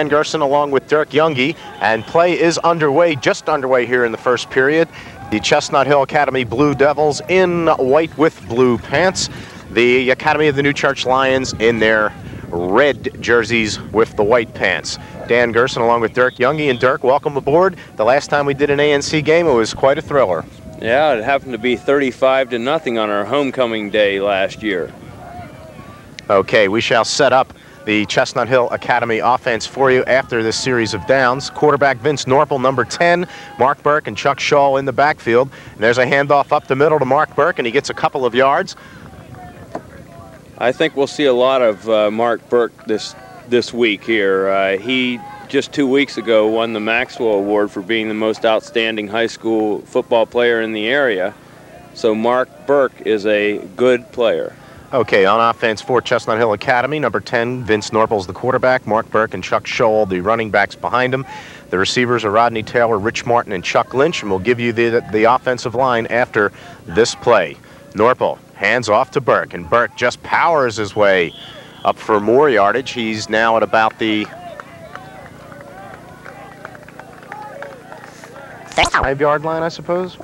Dan Gerson along with Dirk Youngie, and play is underway, just underway here in the first period. The Chestnut Hill Academy Blue Devils in white with blue pants. The Academy of the New Church Lions in their red jerseys with the white pants. Dan Gerson along with Dirk Youngie. And Dirk, welcome aboard. The last time we did an ANC game, it was quite a thriller. Yeah, it happened to be 35-0 on our homecoming day last year. Okay, we shall set up the Chestnut Hill Academy offense for you after this series of downs. Quarterback Vince Norpel, number 10, Mark Burke and Chuck Shaw in the backfield. And there's a handoff up the middle to Mark Burke, and he gets a couple of yards. I think we'll see a lot of Mark Burke this week here. He just 2 weeks ago won the Maxwell Award for being the most outstanding high school football player in the area. So Mark Burke is a good player. Okay, on offense for Chestnut Hill Academy, number 10, Vince Norpel's the quarterback, Mark Burke and Chuck Scholl, the running backs behind him. The receivers are Rodney Taylor, Rich Martin, and Chuck Lynch, and we'll give you the offensive line after this play. Norpel hands off to Burke, and Burke just powers his way up for more yardage. He's now at about the 5-yard line, I suppose.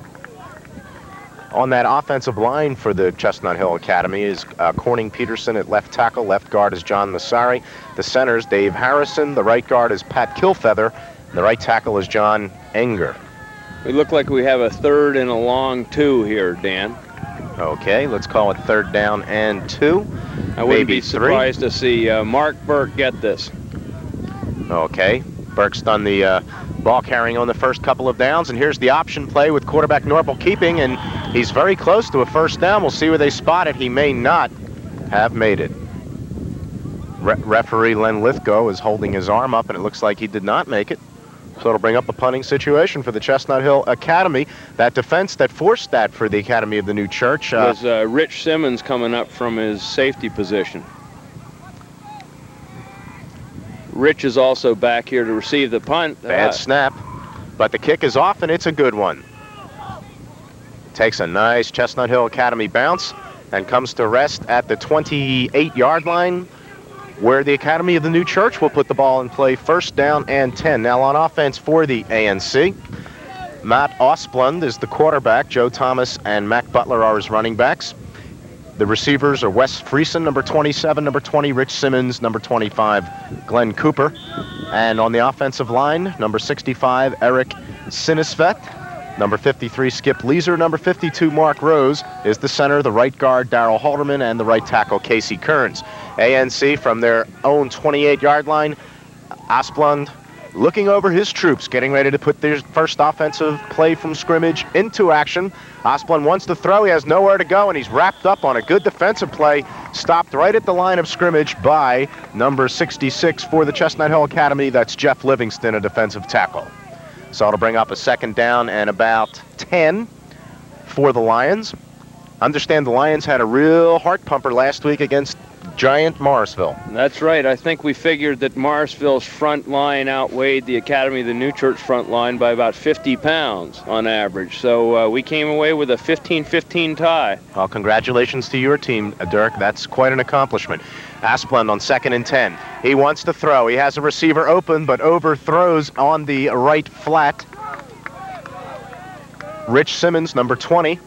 On that offensive line for the Chestnut Hill Academy is Corning Peterson at left tackle. Left guard is John Massari. The centers, Dave Harrison. The right guard is Pat Kilfeather. And the right tackle is John Enger. We look like we have a 3rd and a long 2 here, Dan. Okay, let's call it 3rd down and 2. I wouldn't be surprised to see Mark Burke get this. Okay, Burke's done the ball carrying on the first couple of downs, and here's the option play with quarterback Norpel keeping, and he's very close to a 1st down. We'll see where they spot it. He may not have made it. Referee Len Lithgow is holding his arm up, and it looks like he did not make it. So it'll bring up a punting situation for the Chestnut Hill Academy. That defense that forced that for the Academy of the New Church was Rich Simmons coming up from his safety position. Rich is also back here to receive the punt. Bad snap, but the kick is off, and it's a good one. Takes a nice Chestnut Hill Academy bounce and comes to rest at the 28-yard line, where the Academy of the New Church will put the ball in play, 1st down and 10. Now on offense for the ANC, Matt Osplund is the quarterback. Joe Thomas and Mac Butler are his running backs. The receivers are Wes Friesen, number 27, number 20, Rich Simmons, number 25, Glenn Cooper. And on the offensive line, number 65, Eric Sinisvet, number 53, Skip Leeser, number 52, Mark Rose is the center, the right guard, Darrell Halderman, and the right tackle, Casey Kearns. ANC from their own 28-yard line, Asplund looking over his troops, getting ready to put their first offensive play from scrimmage into action. Asplund wants to throw. He has nowhere to go, and he's wrapped up on a good defensive play, stopped right at the line of scrimmage by number 66 for the Chestnut Hill Academy. That's Jeff Livingston, a defensive tackle. So it'll bring up a 2nd down and about 10 for the Lions. Understand the Lions had a real heart pumper last week against giant Morrisville. That's right. I think we figured that Morrisville's front line outweighed the Academy of the New Church front line by about 50 pounds on average. So we came away with a 15-15 tie. Well, congratulations to your team, Dirk. That's quite an accomplishment. Asplund on 2nd and 10. He wants to throw. He has a receiver open, but overthrows on the right flat. Rich Simmons, number 20.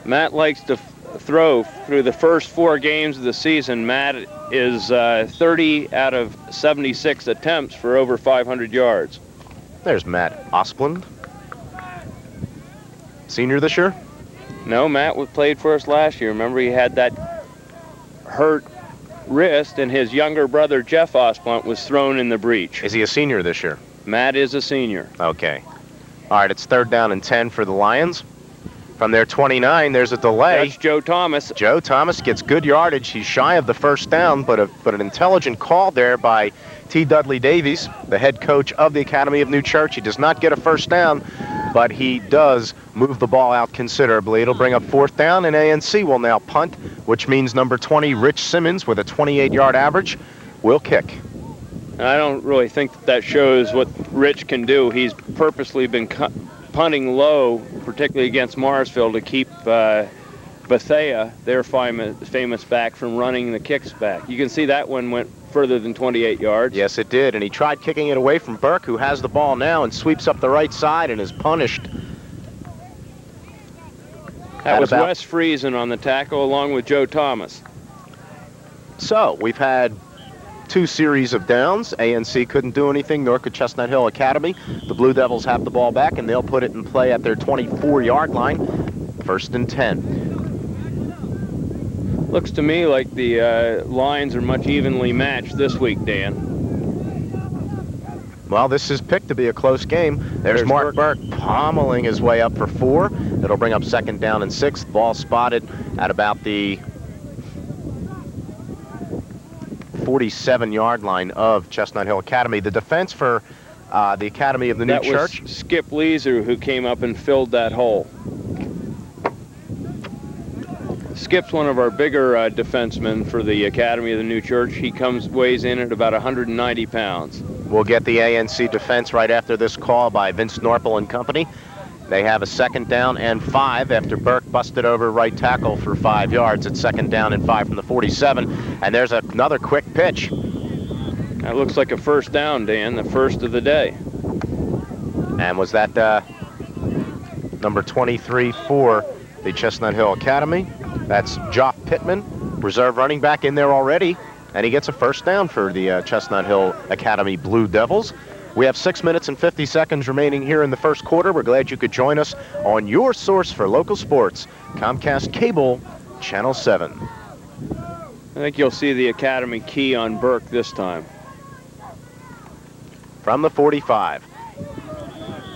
Matt likes to throw through the first 4 games of the season. Matt is 30 out of 76 attempts for over 500 yards. There's Matt Osplund. Senior this year? No, Matt played for us last year. Remember, he had that hurt wrist, and his younger brother, Jeff Osplund, was thrown in the breach. Is he a senior this year? Matt is a senior. Okay. All right, it's 3rd down and 10 for the Lions. From their 29, there's a delay. That's Joe Thomas. Joe Thomas gets good yardage. He's shy of the 1st down, but an intelligent call there by T. Dudley Davies, the head coach of the Academy of New Church. He does not get a 1st down, but he does move the ball out considerably. It'll bring up 4th down, and ANC will now punt, which means number 20, Rich Simmons, with a 28-yard average, will kick. I don't really think that shows what Rich can do. He's purposely been punting low, particularly against Morrisville, to keep Bethea, their famous back, from running the kicks back. You can see that one went further than 28 yards. Yes, it did, and he tried kicking it away from Burke, who has the ball now and sweeps up the right side and is punished. That was Wes Friesen on the tackle, along with Joe Thomas. So we've had 2 series of downs. ANC couldn't do anything, nor could Chestnut Hill Academy. The Blue Devils have the ball back, and they'll put it in play at their 24-yard line. 1st and 10. Looks to me like the lines are much evenly matched this week, Dan. Well, this is picked to be a close game. There's Mark Burke pommeling his way up for 4. It'll bring up 2nd down and 6. Ball spotted at about the 47-yard line of Chestnut Hill Academy. The defense for the Academy of the New Church. That was Skip Leeser who came up and filled that hole. Skip's one of our bigger defensemen for the Academy of the New Church. He weighs in at about 190 pounds. We'll get the ANC defense right after this call by Vince Norpel and company. They have a 2nd down and 5 after Burke busted over right tackle for 5 yards. It's 2nd down and 5 from the 47. And there's another quick pitch. That looks like a 1st down, Dan, the first of the day. And was that number 23 for the Chestnut Hill Academy? That's Joff Pittman, reserve running back, in there already. And he gets a 1st down for the Chestnut Hill Academy Blue Devils. We have 6 minutes and 50 seconds remaining here in the 1st quarter. We're glad you could join us on your source for local sports, Comcast Cable, Channel 7. I think you'll see the Academy key on Burke this time. From the 45.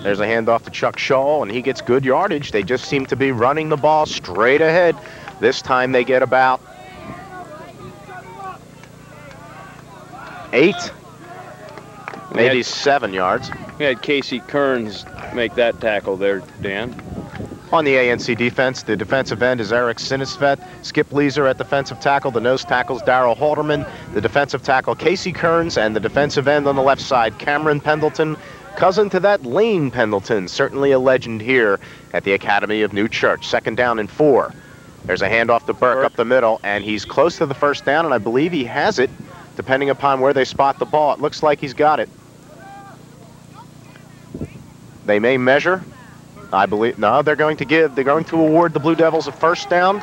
There's a handoff to Chuck Shaw, and he gets good yardage. They just seem to be running the ball straight ahead. This time they get about 8, maybe 7 yards. We had Casey Kearns make that tackle there, Dan. On the ANC defense, the defensive end is Eric Sinisvet. Skip Leeser at defensive tackle. The nose tackle's Darrell Halderman. The defensive tackle, Casey Kearns, and the defensive end on the left side, Cameron Pendleton, cousin to that Lane Pendleton, certainly a legend here at the Academy of New Church. 2nd down and 4. There's a handoff to Burke up the middle, and he's close to the 1st down, and I believe he has it, depending upon where they spot the ball. It looks like he's got it. They may measure. I believe, no, they're going to award the Blue Devils a 1st down,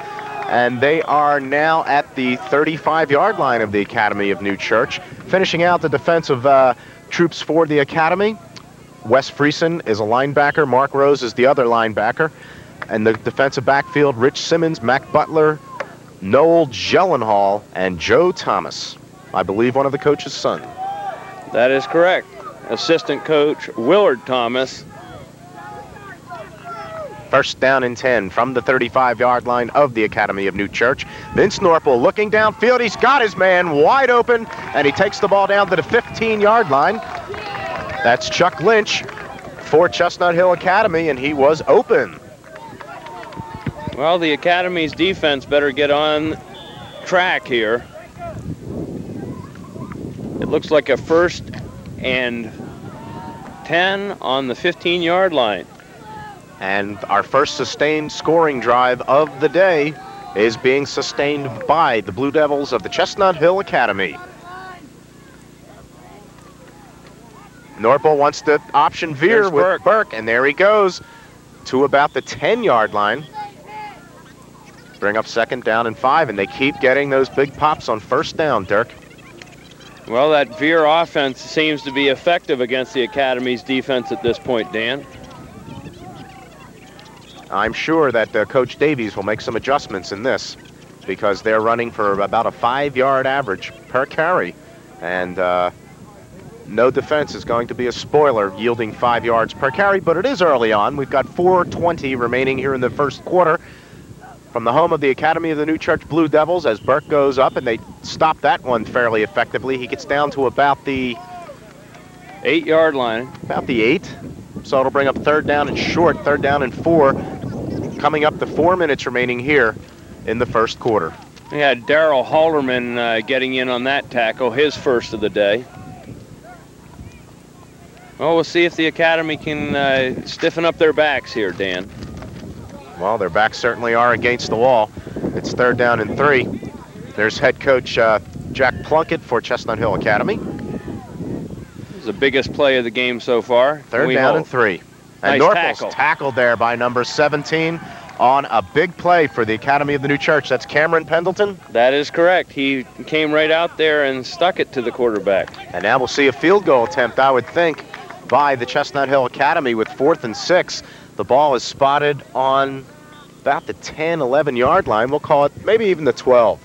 and they are now at the 35-yard line of the Academy of New Church. Finishing out the defensive troops for the Academy, Wes Friesen is a linebacker. Mark Rose is the other linebacker. And the defensive backfield, Rich Simmons, Mac Butler, Noel Gyllenhaal, and Joe Thomas. I believe one of the coach's son. That is correct. Assistant coach Willard Thomas. 1st down and 10 from the 35-yard line of the Academy of New Church. Vince Norpel looking downfield. He's got his man wide open, and he takes the ball down to the 15-yard line. That's Chuck Lynch for Chestnut Hill Academy, and he was open. Well, the Academy's defense better get on track here. It looks like a 1st and 10 on the 15-yard line. And our first sustained scoring drive of the day is being sustained by the Blue Devils of the Chestnut Hill Academy. Norpel wants to option veer with Burke, and there he goes to about the 10-yard line. Bring up 2nd down and 5, and they keep getting those big pops on 1st down, Dirk. Well, that veer offense seems to be effective against the Academy's defense at this point, Dan. I'm sure that Coach Davies will make some adjustments in this, because they're running for about a 5-yard average per carry, and no defense is going to be a spoiler, yielding 5 yards per carry, but it is early on. We've got 4:20 remaining here in the 1st quarter. From the home of the Academy of the New Church Blue Devils, as Burke goes up, and they stop that one fairly effectively. He gets down to about the 8-yard line. About the 8. So it'll bring up 3rd down and short, 3rd down and 4. Coming up to 4 minutes remaining here in the 1st quarter. We had Darrell Halderman getting in on that tackle, his 1st of the day. Well, we'll see if the Academy can stiffen up their backs here, Dan. Well, their backs certainly are against the wall. It's 3rd down and 3. There's head coach Jack Plunkett for Chestnut Hill Academy. This is the biggest play of the game so far. 3rd down and 3. And Nice Norfolk's tackled there by number 17 on a big play for the Academy of the New Church. That's Cameron Pendleton. That is correct. He came right out there and stuck it to the quarterback. And now we'll see a field goal attempt, I would think, by the Chestnut Hill Academy with 4th and 6. The ball is spotted on about the 10, 11-yard line. We'll call it maybe even the 12.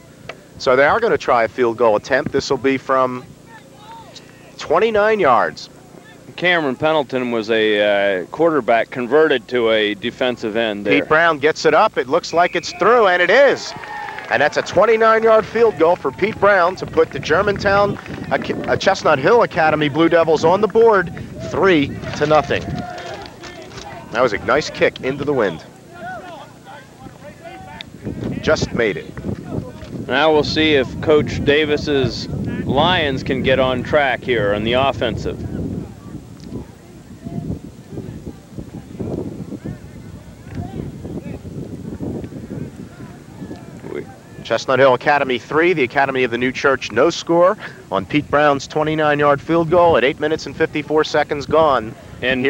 So they are going to try a field goal attempt. This will be from 29 yards. Cameron Pendleton was a quarterback converted to a defensive end there. Pete Brown gets it up. It looks like it's through, and it is. And that's a 29-yard field goal for Pete Brown to put the Germantown Chestnut Hill Academy Blue Devils on the board, 3-0. That was a nice kick into the wind. Just made it. Now we'll see if Coach Davis's Lions can get on track here on the offensive. Chestnut Hill Academy 3, the Academy of the New Church no score on Pete Brown's 29-yard field goal at 8 minutes and 54 seconds gone. And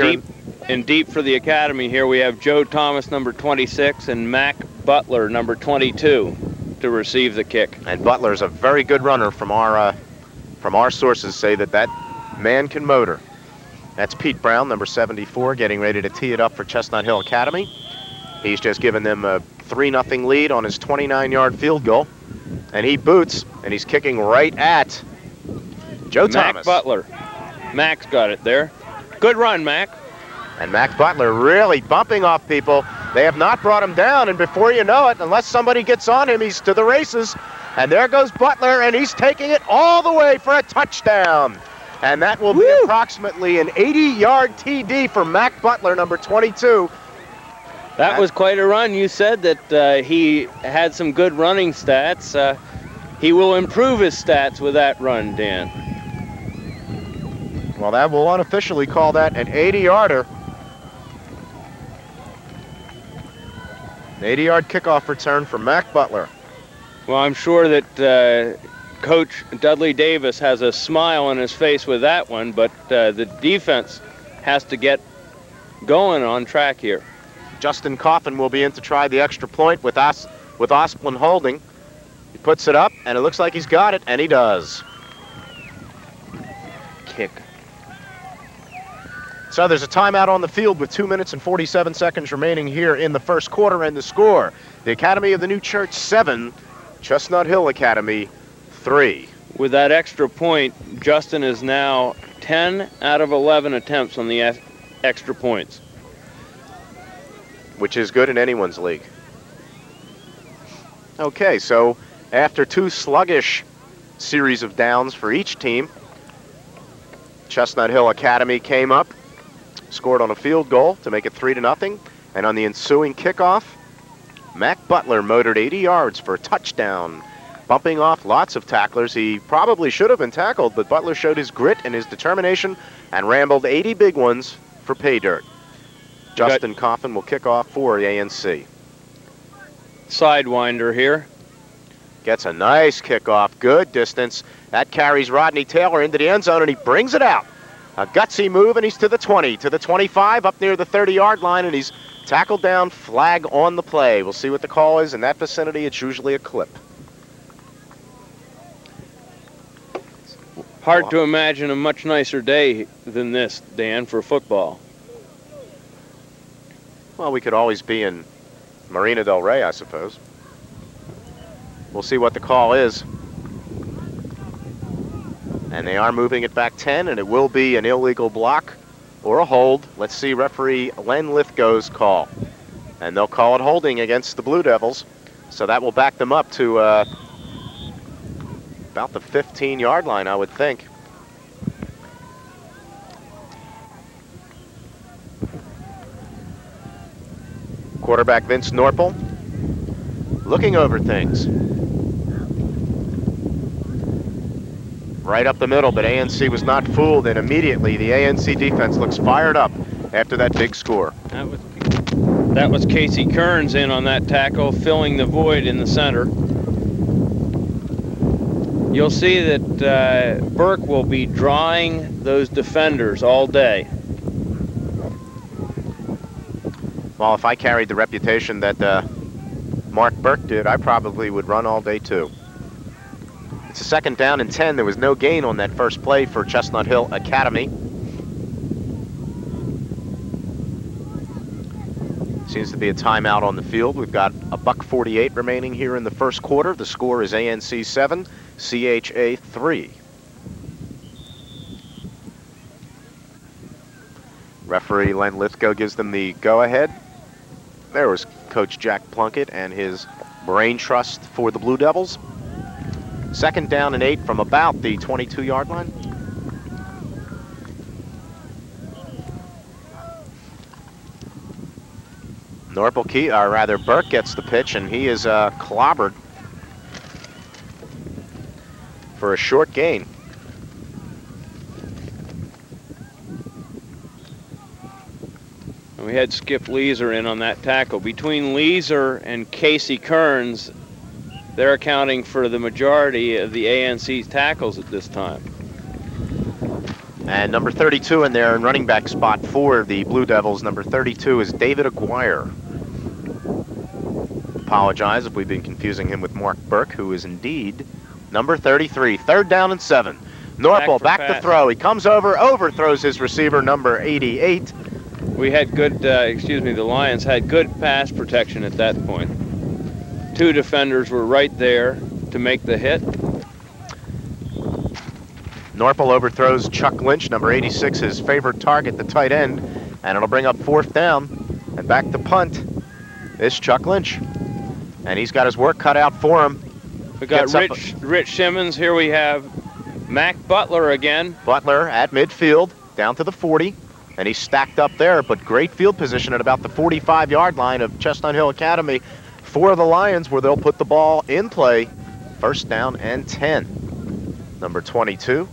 deep for the Academy here we have Joe Thomas, number 26, and Mac Butler, number 22, to receive the kick. And Butler's a very good runner. From our sources say that man can motor. That's Pete Brown, number 74, getting ready to tee it up for Chestnut Hill Academy. He's just given them a 3-0 lead on his 29-yard field goal. And he boots, and he's kicking right at Joe Thomas. Mac Butler. Mac's got it there. Good run, Mac. And Mac Butler really bumping off people. They have not brought him down, and before you know it, unless somebody gets on him, he's to the races. And there goes Butler, and he's taking it all the way for a touchdown. And that will be approximately an 80-yard TD for Mac Butler, number 22. That was quite a run. You said that he had some good running stats. He will improve his stats with that run, Dan. Well, that will unofficially call that an 80-yarder. An 80-yard kickoff return for Mac Butler. Well, I'm sure that Coach Dudley Davis has a smile on his face with that one, but the defense has to get going on track here. Justin Coffin will be in to try the extra point with Osplin holding. He puts it up, and it looks like he's got it, and he does. Kick. So there's a timeout on the field with 2 minutes and 47 seconds remaining here in the first quarter, and the score, the Academy of the New Church 7, Chestnut Hill Academy 3. With that extra point, Justin is now 10 out of 11 attempts on the extra points, which is good in anyone's league. Okay, so after 2 sluggish series of downs for each team, Chestnut Hill Academy came up, scored on a field goal to make it 3-0, and on the ensuing kickoff, Mac Butler motored 80 yards for a touchdown, bumping off lots of tacklers. He probably should have been tackled, but Butler showed his grit and his determination and rambled 80 big ones for pay dirt. Justin Coffin will kick off for the ANC. Sidewinder here. Gets a nice kickoff, good distance. That carries Rodney Taylor into the end zone, and he brings it out. A gutsy move, and he's to the 20, to the 25, up near the 30-yard line, and he's tackled down, flag on the play. We'll see what the call is. In that vicinity, it's usually a clip. Hard to imagine a much nicer day than this, Dan, for football. Well, we could always be in Marina del Rey, I suppose. We'll see what the call is. And they are moving it back 10, and it will be an illegal block or a hold. Let's see referee Len Lithgow's call. And they'll call it holding against the Blue Devils. So that will back them up to about the 15-yard line, I would think. Quarterback Vince Norpel looking over things. Right up the middle, but ANC was not fooled, and immediately the ANC defense looks fired up after that big score. That was That was Casey Kearns in on that tackle, filling the void in the center. You'll see that Burke will be drawing those defenders all day. Well, if I carried the reputation that Mark Burke did, I probably would run all day too. It's a 2nd down and 10. There was no gain on that first play for Chestnut Hill Academy. Seems to be a timeout on the field. We've got a $1:48 remaining here in the first quarter. The score is ANC 7, CHA 3. Referee Len Lithgow gives them the go-ahead. There was Coach Jack Plunkett and his brain trust for the Blue Devils. 2nd down and 8 from about the 22-yard line. Burke gets the pitch, and he is clobbered for a short gain. And we had Skip Leeser in on that tackle. Between Leeser and Casey Kearns, they're accounting for the majority of the ANC's tackles at this time. And number 32 in there in running back spot for the Blue Devils. Number 32 is David Aguirre. Apologize if we've been confusing him with Mark Burke, who is indeed number 33. 3rd down and 7. Norpel back to throw. He comes over, overthrows his receiver, number 88. We had good, the Lions had good pass protection at that point. 2 defenders were right there to make the hit. Norpel overthrows Chuck Lynch, number 86, his favorite target, the tight end, and it'll bring up 4th down. And back to punt is Chuck Lynch. And he's got his work cut out for him. We got Rich Simmons. Here we have Mac Butler again. Butler at midfield, down to the 40. And he's stacked up there, but great field position at about the 45-yard line of Chestnut Hill Academy for the Lions, where they'll put the ball in play. 1st down and 10. Number 22.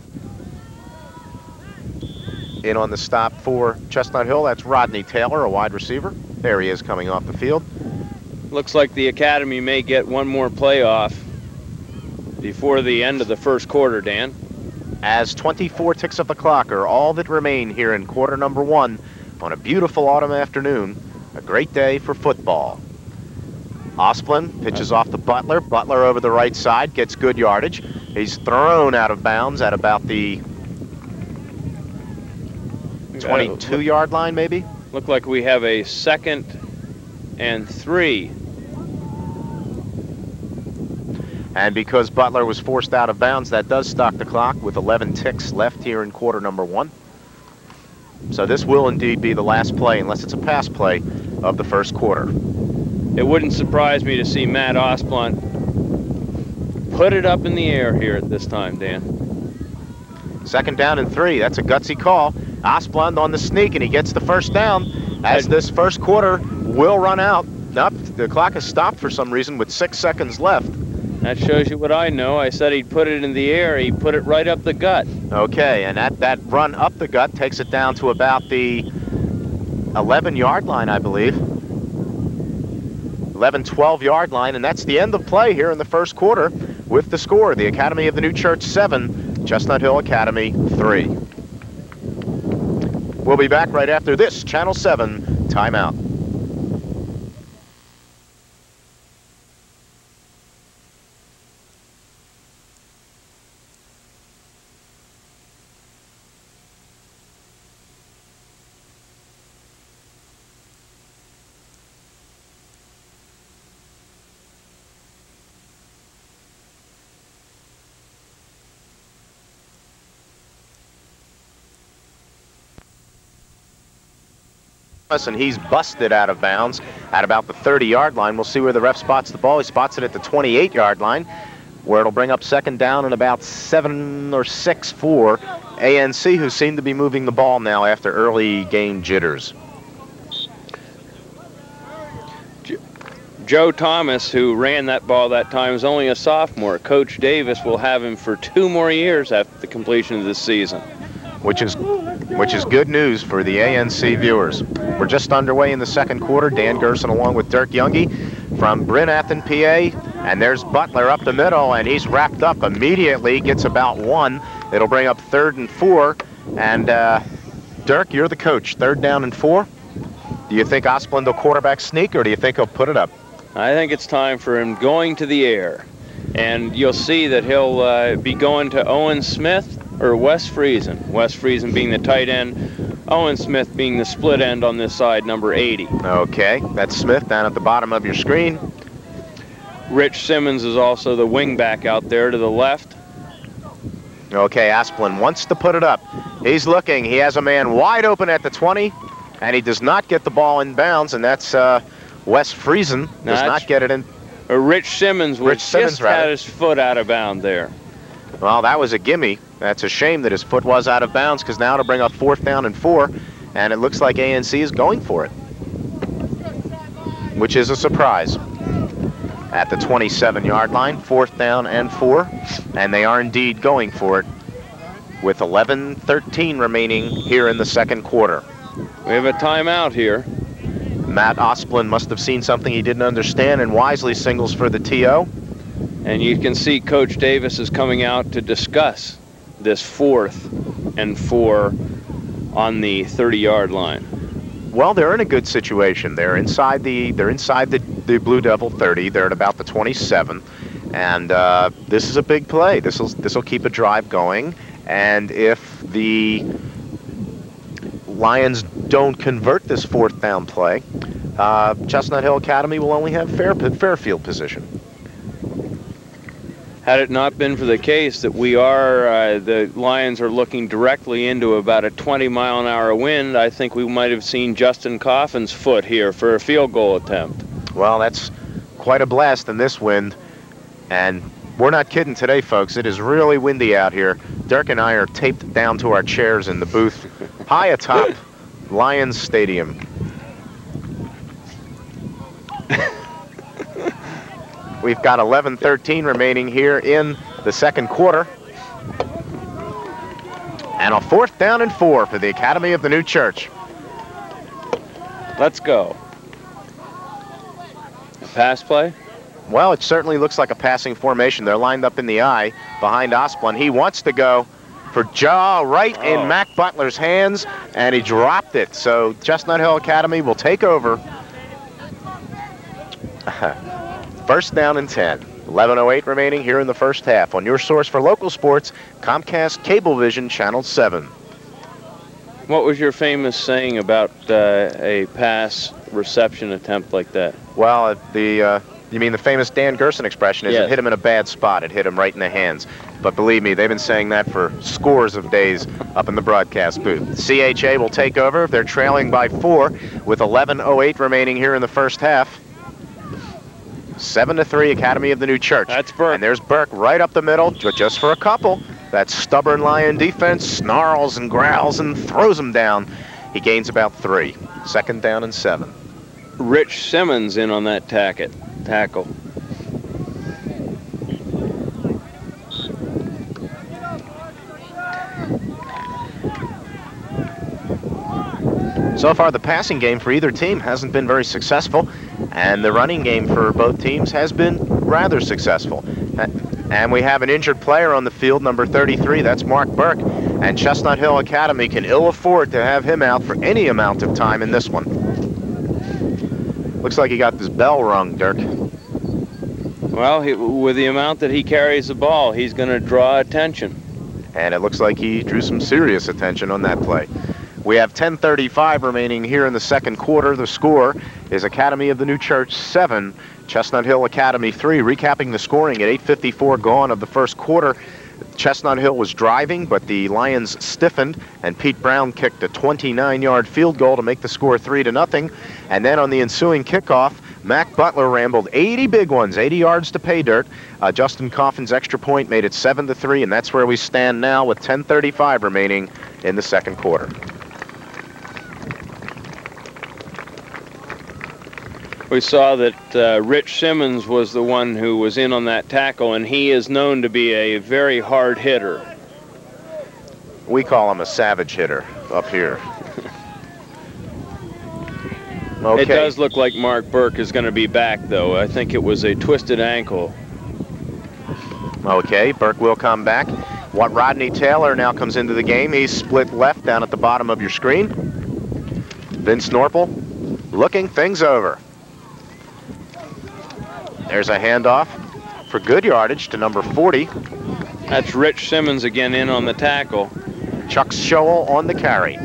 In on the stop for Chestnut Hill, that's Rodney Taylor, a wide receiver. There he is coming off the field. Looks like the Academy may get one more play off before the end of the first quarter, Dan. As 24 ticks of the clock are all that remain here in quarter number 1 on a beautiful autumn afternoon. A great day for football. Osplin pitches off to Butler. Butler over the right side, gets good yardage. He's thrown out of bounds at about the 22-yard line, maybe? Look like we have a 2nd and 3. And because Butler was forced out of bounds, that does stop the clock with 11 ticks left here in quarter number 1. So this will indeed be the last play, unless it's a pass play, of the first quarter. It wouldn't surprise me to see Matt Osplund put it up in the air here at this time, Dan. 2nd down and 3. That's a gutsy call. Osplund on the sneak, and he gets the 1st down as this first quarter will run out. Nope, the clock has stopped for some reason with 6 seconds left. That shows you what I know. I said he'd put it in the air. He put it right up the gut. Okay, and that run up the gut takes it down to about the 11-yard line, I believe. 11, 12-yard line, and that's the end of play here in the first quarter with the score. The Academy of the New Church 7, Chestnut Hill Academy 3. We'll be back right after this Channel 7 timeout. And he's busted out of bounds at about the 30-yard line. We'll see where the ref spots the ball. He spots it at the 28-yard line, where it'll bring up 2nd down and about 7 or 6 for ANC, who seem to be moving the ball now after early game jitters. Joe Thomas, who ran that ball that time, is only a sophomore. Coach Davis will have him for 2 more years after the completion of this season. Which is which is good news for the ANC viewers. We're just underway in the second quarter. Dan Gerson along with Dirk Youngie from Bryn Athyn, PA. And there's Butler up the middle, and he's wrapped up immediately, gets about one. It'll bring up 3rd and 4. And Dirk, you're the coach. 3rd down and 4. Do you think Osplund will quarterback sneak, or do you think he'll put it up? I think it's time for him going to the air. And you'll see that he'll be going to Owen Smith or Wes Friesen. Wes Friesen being the tight end, Owen Smith being the split end on this side, number 80. Okay, that's Smith down at the bottom of your screen. Rich Simmons is also the wing back out there to the left. Okay, Asplund wants to put it up. He's looking. He has a man wide open at the 20, and he does not get the ball in bounds, and that's Wes Friesen. Does not get it in. Rich Simmons had his foot out of bounds there. Well, that was a gimme. That's a shame that his foot was out of bounds, because now to bring up 4th down and 4, and it looks like ANC is going for it, which is a surprise. At the 27-yard line, 4th down and 4, and they are indeed going for it with 11:13 remaining here in the second quarter. We have a timeout here. Matt Osplund must have seen something he didn't understand and wisely singles for the TO. And you can see Coach Davis is coming out to discuss this 4th and 4 on the 30-yard line. Well, they're in a good situation. They're inside the Blue Devil 30. They're at about the 27, and this is a big play. This will keep a drive going. And if the Lions don't convert this 4th down play, Chestnut Hill Academy will only have fair field position. Had it not been for the case that the Lions are looking directly into about a 20-mile-an-hour wind, I think we might have seen Justin Coffin's foot here for a field goal attempt. Well, that's quite a blast in this wind, and we're not kidding today, folks. It is really windy out here. Dirk and I are taped down to our chairs in the booth, high atop Lions Stadium. We've got 11:13 remaining here in the second quarter. And a 4th down and 4 for the Academy of the New Church. Let's go. A pass play? Well, it certainly looks like a passing formation. They're lined up in the eye behind Osplund. He wants to go for jaw right in Mac Butler's hands, and he dropped it. So Chestnut Hill Academy will take over. 1st down and 10. 11:08 remaining here in the first half. On your source for local sports, Comcast Cablevision Channel 7. What was your famous saying about a pass reception attempt like that? Well, you mean the famous Dan Gerson expression is yes. It hit him in a bad spot. It hit him right in the hands. But believe me, they've been saying that for scores of days up in the broadcast booth. CHA will take over. They're trailing by 4 with 11:08 remaining here in the first half. 7-3 Academy of the New Church. That's Burke. And there's Burke right up the middle, just for a couple. That stubborn Lion defense snarls and growls and throws him down. He gains about 3. 2nd down and 7. Rich Simmons in on that tackle. So far, the passing game for either team hasn't been very successful, and the running game for both teams has been rather successful. And we have an injured player on the field, number 33. That's Mark Burke. And Chestnut Hill Academy can ill afford to have him out for any amount of time in this one. Looks like he got this bell rung, Dirk. Well, with the amount that he carries the ball, he's going to draw attention. And it looks like he drew some serious attention on that play. We have 10:35 remaining here in the second quarter. The score is Academy of the New Church 7, Chestnut Hill Academy 3. Recapping the scoring at 8:54 gone of the first quarter. Chestnut Hill was driving, but the Lions stiffened, and Pete Brown kicked a 29-yard field goal to make the score 3-0. And then on the ensuing kickoff, Mac Butler rambled 80 big ones, 80 yards to pay dirt. Justin Coffin's extra point made it 7-3, and that's where we stand now with 10:35 remaining in the second quarter. We saw that Rich Simmons was the one who was in on that tackle, and he is known to be a very hard hitter. We call him a savage hitter. up here. Okay. It does look like Mark Burke is going to be back, though. I think it was a twisted ankle. Okay, Burke will come back. What Rodney Taylor now comes into the game. He's split left down at the bottom of your screen. Vince Norpel looking things over. There's a handoff for good yardage to number 40. That's Rich Simmons again in on the tackle. Chuck Scholl on the carry.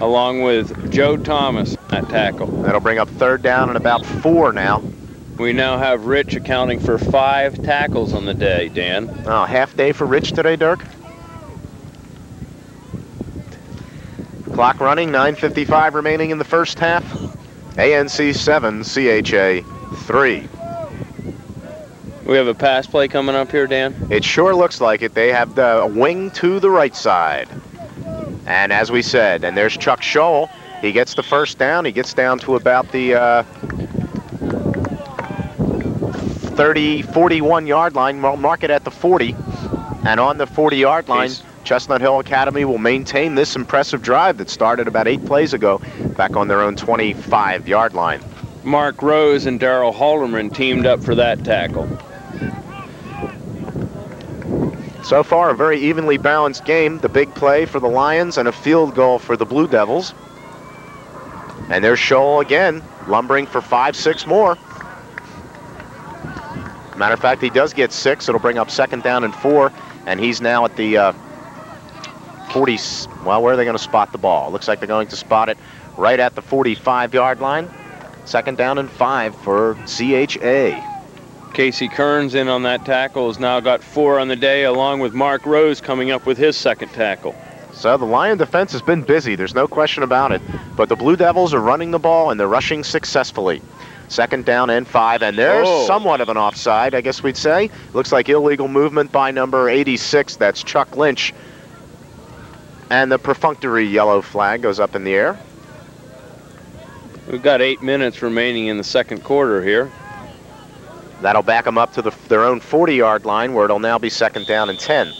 Along with Joe Thomas at tackle. That'll bring up 3rd down and about 4 now. We now have Rich accounting for 5 tackles on the day, Dan. Oh, half day for Rich today, Dirk? Clock running, 9:55 remaining in the first half. ANC 7, CHA 3. We have a pass play coming up here, Dan? It sure looks like it. They have the wing to the right side. And as we said, and there's Chuck Scholl. He gets the first down. He gets down to about the 41 yard line. We'll mark it at the 40. And on the 40-yard line, Chestnut Hill Academy will maintain this impressive drive that started about 8 plays ago back on their own 25-yard line. Mark Rose and Darrell Halderman teamed up for that tackle. So far, a very evenly balanced game. The big play for the Lions and a field goal for the Blue Devils. And there's Scholl again, lumbering for 5-6 more. Matter of fact, he does get 6. It'll bring up 2nd down and 4. And he's now at the 40. Well, where are they going to spot the ball? Looks like they're going to spot it right at the 45-yard line. 2nd down and 5 for CHA. Casey Kearns in on that tackle has now got 4 on the day, along with Mark Rose coming up with his 2nd tackle. So the Lion defense has been busy, there's no question about it. But the Blue Devils are running the ball and they're rushing successfully. 2nd down and 5, and there's somewhat of an offside, I guess we'd say. Looks like illegal movement by number 86, that's Chuck Lynch. And the perfunctory yellow flag goes up in the air. We've got 8 minutes remaining in the 2nd quarter here. That'll back them up to their own 40-yard line, where it'll now be 2nd down and 10.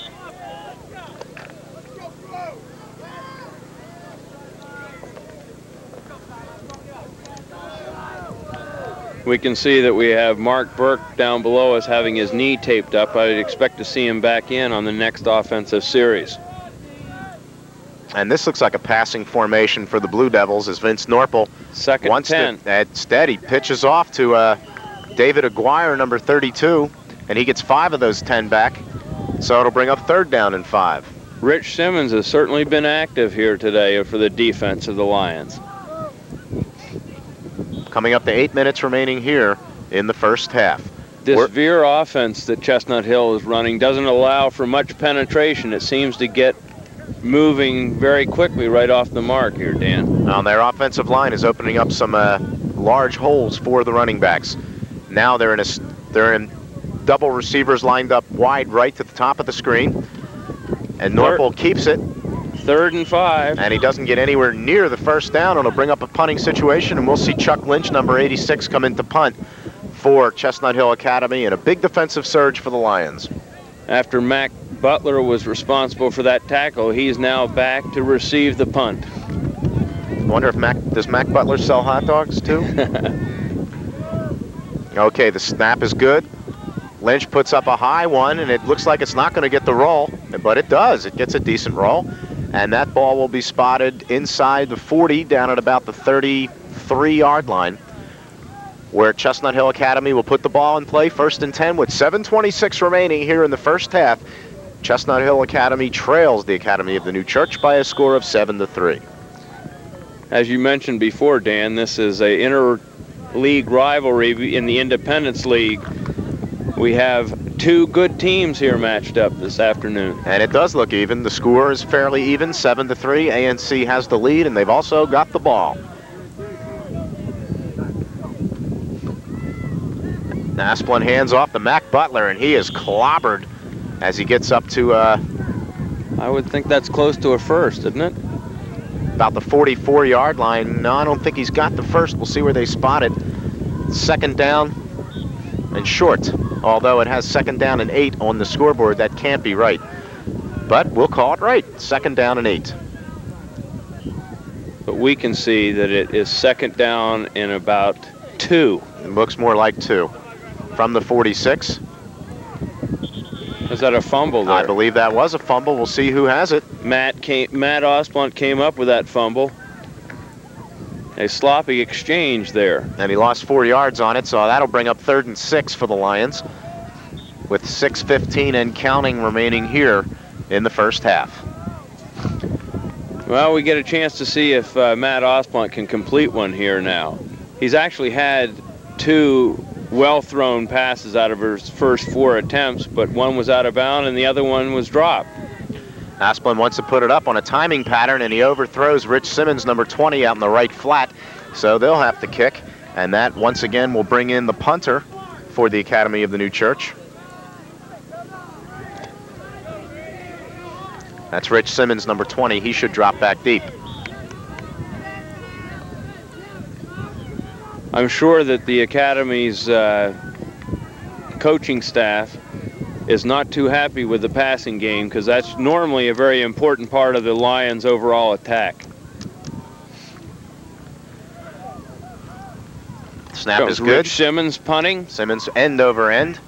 We can see that we have Mark Burke down below us having his knee taped up. I'd expect to see him back in on the next offensive series. And this looks like a passing formation for the Blue Devils as Vince Norpel 2nd wants 10. Instead, he pitches off to David Aguirre, number 32, and he gets 5 of those 10 back. So it'll bring up 3rd down and 5. Rich Simmons has certainly been active here today for the defense of the Lions. Coming up to 8 minutes remaining here in the first half. This veer offense that Chestnut Hill is running doesn't allow for much penetration. It seems to get moving very quickly right off the mark here, Dan. Well, their offensive line is opening up some large holes for the running backs. Now they're in double receivers lined up wide right to the top of the screen. And Norpel keeps it. 3rd and 5. And he doesn't get anywhere near the first down. It'll bring up a punting situation, and we'll see Chuck Lynch, number 86, come in to punt for Chestnut Hill Academy, and a big defensive surge for the Lions. After Mac Butler was responsible for that tackle, he's now back to receive the punt. I wonder if does Mac Butler sell hot dogs too? Okay, the snap is good. Lynch puts up a high one, and it looks like it's not going to get the roll, but it does. It gets a decent roll. And that ball will be spotted inside the 40, down at about the 33-yard line, where Chestnut Hill Academy will put the ball in play, 1st and 10 with 7:26 remaining here in the first half. Chestnut Hill Academy trails the Academy of the New Church by a score of 7-3. As you mentioned before, Dan, this is a inter-league rivalry in the Independence League. We have 2 good teams here matched up this afternoon. And it does look even. The score is fairly even, 7-3. ANC has the lead, and they've also got the ball. Asplin hands off to Mac Butler, and he is clobbered as he gets up to... I would think that's close to a first, isn't it? About the 44-yard line. No, I don't think he's got the first. We'll see where they spot it. 2nd down and short. Although it has 2nd down and 8 on the scoreboard, that can't be right. But we'll call it right. 2nd down and 8. but we can see that it is second down and about 2. It looks more like 2. From the 46. Is that a fumble there? I believe that was a fumble. We'll see who has it. Matt Osblunt came up with that fumble. A sloppy exchange there. And he lost 4 yards on it, so that'll bring up 3rd and 6 for the Lions, with 6:15 and counting remaining here in the first half. Well, we get a chance to see if Matt Osblunt can complete one here now. He's actually had 2 well-thrown passes out of his first 4 attempts, but one was out of bounds and the other one was dropped. Asplund wants to put it up on a timing pattern, and he overthrows Rich Simmons, number 20, out in the right flat. So they'll have to kick, and that once again will bring in the punter for the Academy of the New Church. That's Rich Simmons, number 20. He should drop back deep. I'm sure that the Academy's coaching staff is not too happy with the passing game, because that's normally a very important part of the Lions' overall attack. Snap is good. Rich Simmons punting. Simmons end over end.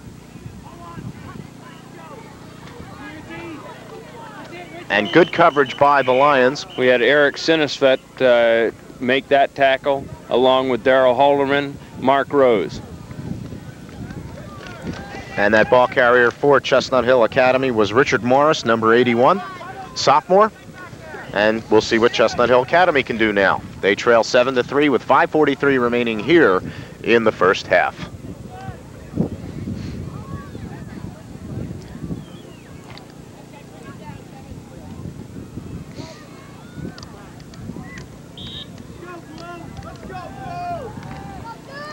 And good coverage by the Lions. We had Eric Sinisvet make that tackle, along with Darrell Holderman, Mark Rose. And that ball carrier for Chestnut Hill Academy was Richard Morris, number 81, sophomore. And we'll see what Chestnut Hill Academy can do now. They trail 7-3 with 5:43 remaining here in the first half.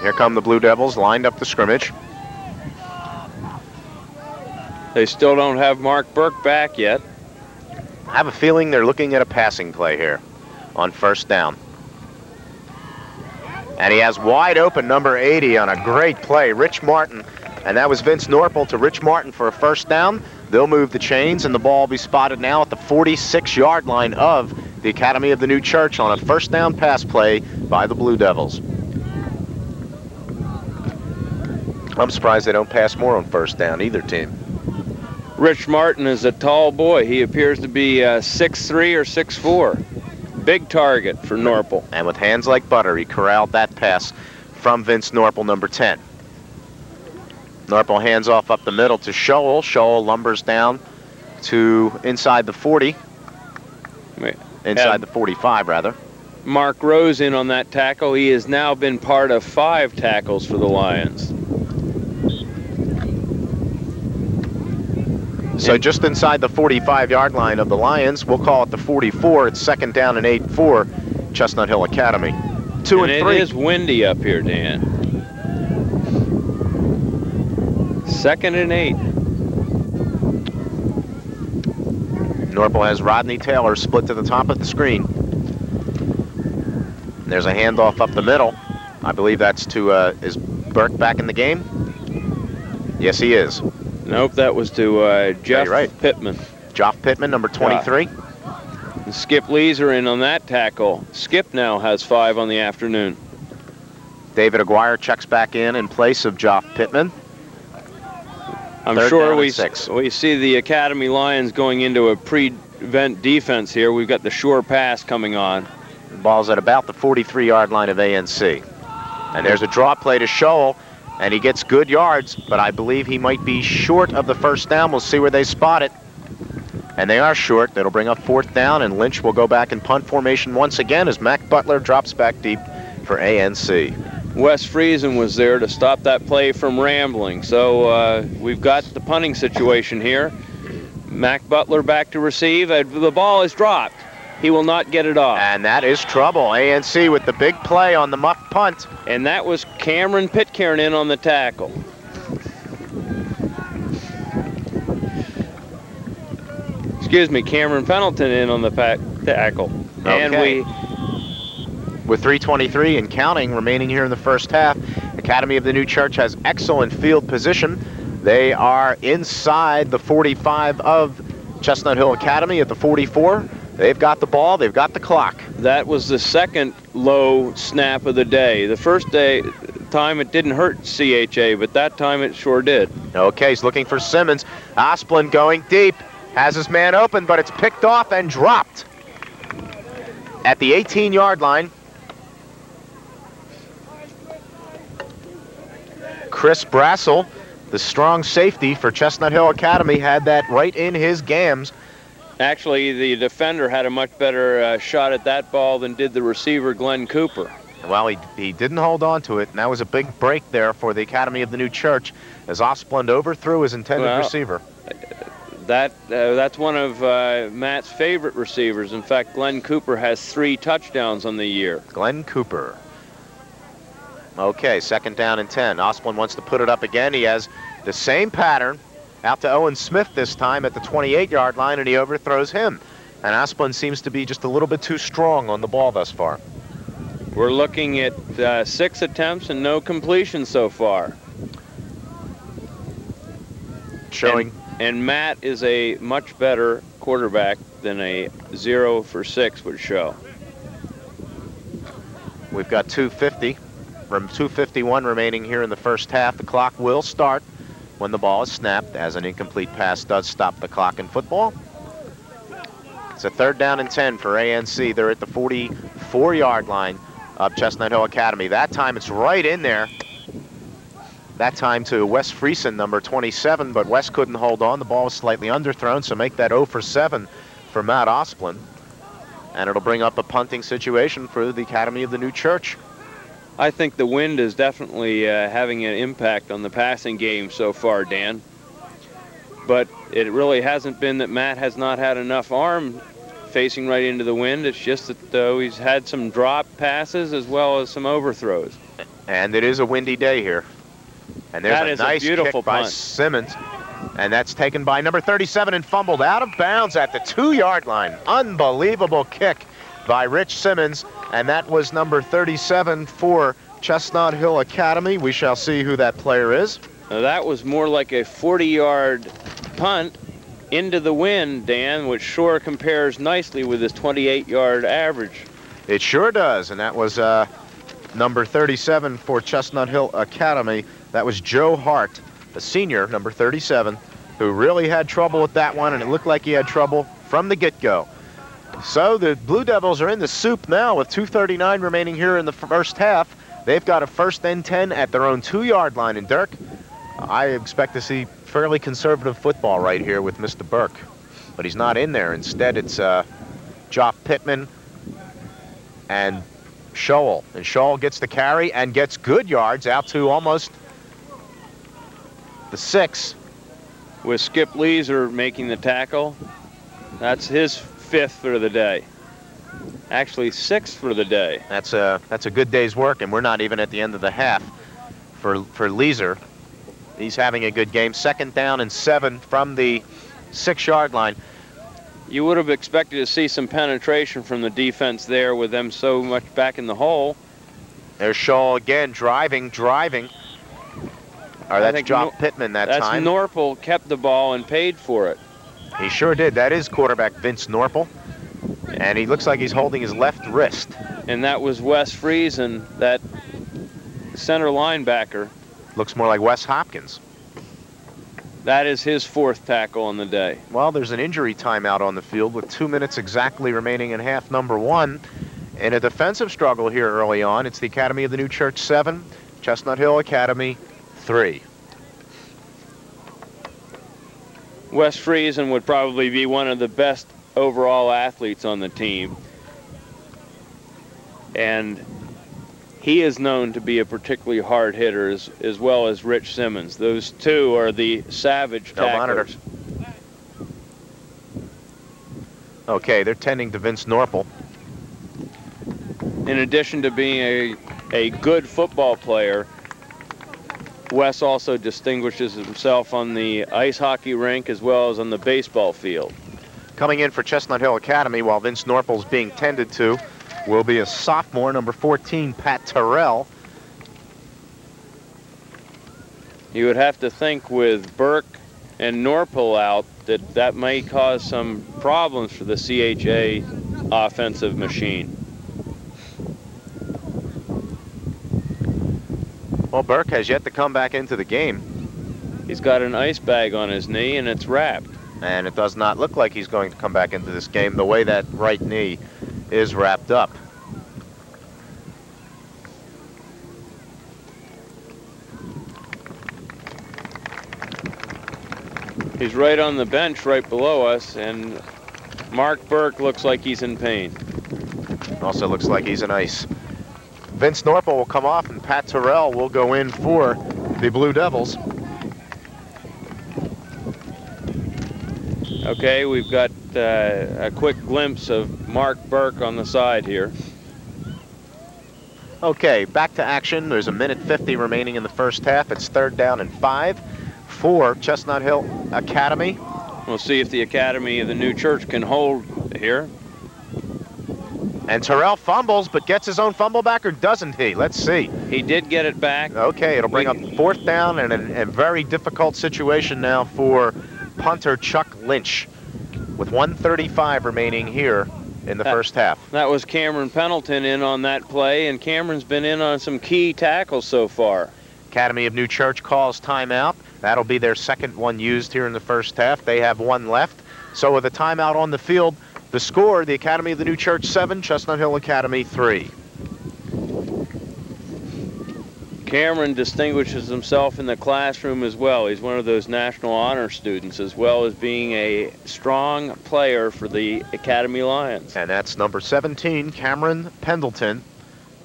Here come the Blue Devils, lined up the scrimmage. They still don't have Mark Burke back yet. I have a feeling they're looking at a passing play here on first down. And he has wide open number 80 on a great play, Rich Martin. And that was Vince Norpel to Rich Martin for a first down. They'll move the chains, and the ball will be spotted now at the 46-yard line of the Academy of the New Church on a first down pass play by the Blue Devils. I'm surprised they don't pass more on first down, either team. Rich Martin is a tall boy. He appears to be 6'3" or 6'4". Big target for Norpel. And with hands like butter, he corralled that pass from Vince Norpel, number 10. Norpel hands off up the middle to Scholl. Scholl lumbers down to inside the 40. Inside the 45, rather. Mark Rose in on that tackle. He has now been part of 5 tackles for the Lions. So just inside the 45-yard line of the Lions, we'll call it the 44. It's second down and 8 for Chestnut Hill Academy. 2 and 3. It is windy up here, Dan. Second and 8. Norpel has Rodney Taylor split to the top of the screen. There's a handoff up the middle. I believe that's to, is Burke back in the game? Yes, he is. Nope, that was to Jeff Pittman. Jeff Pittman, number 23. And Skip Leeser in on that tackle. Skip now has 5 on the afternoon. David Aguirre checks back in place of Jeff Pittman. I'm sure we see the Academy Lions going into a prevent defense here. We've got the sure pass coming on. The ball's at about the 43-yard line of ANC. And there's a draw play to Scholl. And he gets good yards, but I believe he might be short of the first down. We'll see where they spot it. And they are short. That'll bring up 4th down, and Lynch will go back in punt formation once again as Mac Butler drops back deep for ANC. Wes Friesen was there to stop that play from rambling. So we've got the punting situation here. Mac Butler back to receive. The ball is dropped. He will not get it off. And that is trouble. ANC with the big play on the muff punt. And that was Cameron Pitcairn in on the tackle. Excuse me, Cameron Pendleton in on the tackle. Okay. And with 3:23 and counting remaining here in the first half, Academy of the New Church has excellent field position. They are inside the 45 of Chestnut Hill Academy at the 44. They've got the ball, they've got the clock. That was the second low snap of the day. The first time it didn't hurt CHA, but that time it sure did. Okay, he's looking for Simmons. Osplund going deep. Has his man open, but it's picked off and dropped at the 18-yard line. Chris Brassel, the strong safety for Chestnut Hill Academy, had that right in his gams. Actually, the defender had a much better shot at that ball than did the receiver, Glenn Cooper. Well, he didn't hold on to it, and that was a big break there for the Academy of the New Church as Osplund overthrew his intended receiver. That's one of Matt's favorite receivers. In fact, Glenn Cooper has 3 touchdowns on the year. Glenn Cooper. Okay, 2nd down and 10. Osplund wants to put it up again. He has the same pattern. Out to Owen Smith this time at the 28-yard line, and he overthrows him. And Osplund seems to be just a little bit too strong on the ball thus far. We're looking at 6 attempts and no completion so far. Showing. And Matt is a much better quarterback than a 0 for 6 would show. We've got 2:51 remaining here in the first half. The clock will start when the ball is snapped, as an incomplete pass does stop the clock in football. It's a 3rd down and 10 for ANC. They're at the 44-yard line of Chestnut Hill Academy. That time it's right in there. That time to Wes Friesen, number 27, but Wes couldn't hold on. The ball was slightly underthrown, so make that 0 for 7 for Matt Osplund. And it'll bring up a punting situation for the Academy of the New Church. I think the wind is definitely having an impact on the passing game so far, Dan. But it really hasn't been that Matt has not had enough arm facing right into the wind. It's just that he's had some drop passes as well as some overthrows. And it is a windy day here. And there's a nice beautiful kick by punt. Simmons. And that's taken by number 37 and fumbled out of bounds at the 2-yard line. Unbelievable kick by Rich Simmons, and that was number 37 for Chestnut Hill Academy. We shall see who that player is. Now that was more like a 40-yard punt into the wind, Dan, which sure compares nicely with his 28-yard average. It sure does, and that was number 37 for Chestnut Hill Academy. That was Joe Hart, the senior, number 37, who really had trouble with that one, and it looked like he had trouble from the get-go. So the Blue Devils are in the soup now with 2:39 remaining here in the first half. They've got a 1st and 10 at their own 2-yard line. And Dirk, I expect to see fairly conservative football right here with Mr. Burke. But he's not in there. Instead, it's Joff Pittman and Scholl. And Scholl gets the carry and gets good yards out to almost the 6. With Skip Leeser making the tackle. That's his 5th for the day. Actually 6th for the day. That's a good day's work, and we're not even at the end of the half for Leeser. He's having a good game. 2nd down and 7 from the 6-yard line. You would have expected to see some penetration from the defense there with them so much back in the hole. There's Scholl again, driving. Or that's Joff Pittman that time. That's Norpel kept the ball and paid for it. He sure did. That is quarterback Vince Norpel. And he looks like he's holding his left wrist. And that was Wes Friesen, that center linebacker. Looks more like Wes Hopkins. That is his 4th tackle on the day. Well, there's an injury timeout on the field with 2 minutes exactly remaining in half number 1. In a defensive struggle here early on, it's the Academy of the New Church 7, Chestnut Hill Academy 3. Wes Friesen would probably be one of the best overall athletes on the team. And he is known to be a particularly hard hitter as well as Rich Simmons. Those two are the savage tacklers. Okay, they're tending to Vince Norpel. In addition to being a good football player, Wes also distinguishes himself on the ice hockey rink as well as on the baseball field. Coming in for Chestnut Hill Academy while Vince Norpel's being tended to will be a sophomore, number 14, Pat Terrell. You would have to think with Burke and Norpel out that may cause some problems for the CHA offensive machine. Well, Burke has yet to come back into the game. He's got an ice bag on his knee, and it's wrapped. And it does not look like he's going to come back into this game the way that right knee is wrapped up. He's right on the bench right below us, and Mark Burke looks like he's in pain. Also looks like he's in ice. Vince Norpel will come off, and Pat Terrell will go in for the Blue Devils. Okay, we've got a quick glimpse of Mark Burke on the side here. Okay, back to action. There's 1:50 remaining in the first half. It's 3rd down and 5 for Chestnut Hill Academy. We'll see if the Academy of the New Church can hold here. And Terrell fumbles, but gets his own fumble back, or doesn't he? Let's see. He did get it back. Okay, it'll bring up 4th down, and a very difficult situation now for punter Chuck Lynch, with 1:35 remaining here in the first half. That was Cameron Pendleton in on that play, and Cameron's been in on some key tackles so far. Academy of New Church calls timeout. That'll be their second one used here in the first half. They have one left. So with a timeout on the field, the score, the Academy of the New Church 7, Chestnut Hill Academy 3. Cameron distinguishes himself in the classroom as well. He's one of those National Honor students, as well as being a strong player for the Academy Lions. And that's number 17, Cameron Pendleton,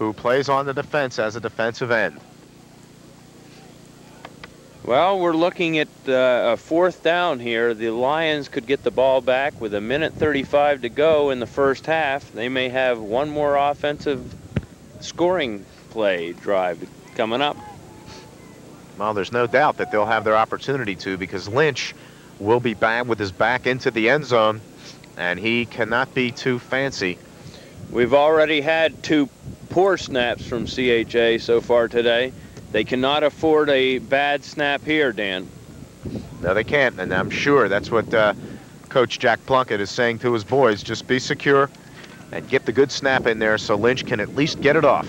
who plays on the defense as a defensive end. Well, we're looking at a 4th down here. The Lions could get the ball back with 1:35 to go in the first half. They may have one more offensive scoring play drive coming up. Well, there's no doubt that they'll have their opportunity to, because Lynch will be back with his back into the end zone, and he cannot be too fancy. We've already had 2 poor snaps from CHA so far today. They cannot afford a bad snap here, Dan. No, they can't, and I'm sure that's what Coach Jack Plunkett is saying to his boys. Just be secure and get the good snap in there so Lynch can at least get it off.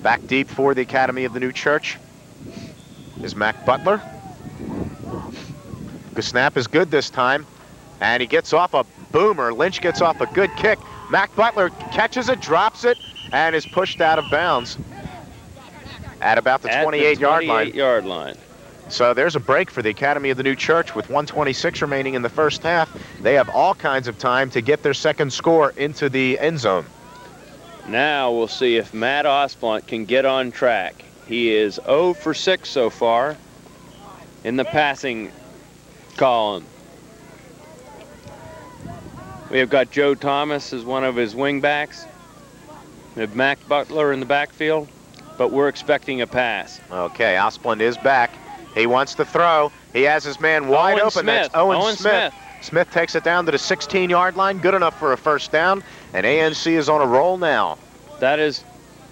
Back deep for the Academy of the New Church is Mac Butler. The snap is good this time, and he gets off a boomer. Lynch gets off a good kick. Mac Butler catches it, drops it, and is pushed out of bounds at about the 28-yard line. So there's a break for the Academy of the New Church with 1:26 remaining in the first half. They have all kinds of time to get their second score into the end zone. Now we'll see if Matt Osblunt can get on track. He is 0 for 6 so far in the passing column. We have got Joe Thomas as one of his wingbacks. We have Mac Butler in the backfield, but we're expecting a pass. Okay, Osblunt is back. He wants to throw. He has his man wide open. Smith. That's Owen Smith. Smith takes it down to the 16-yard line. Good enough for a first down. And ANC is on a roll now. That is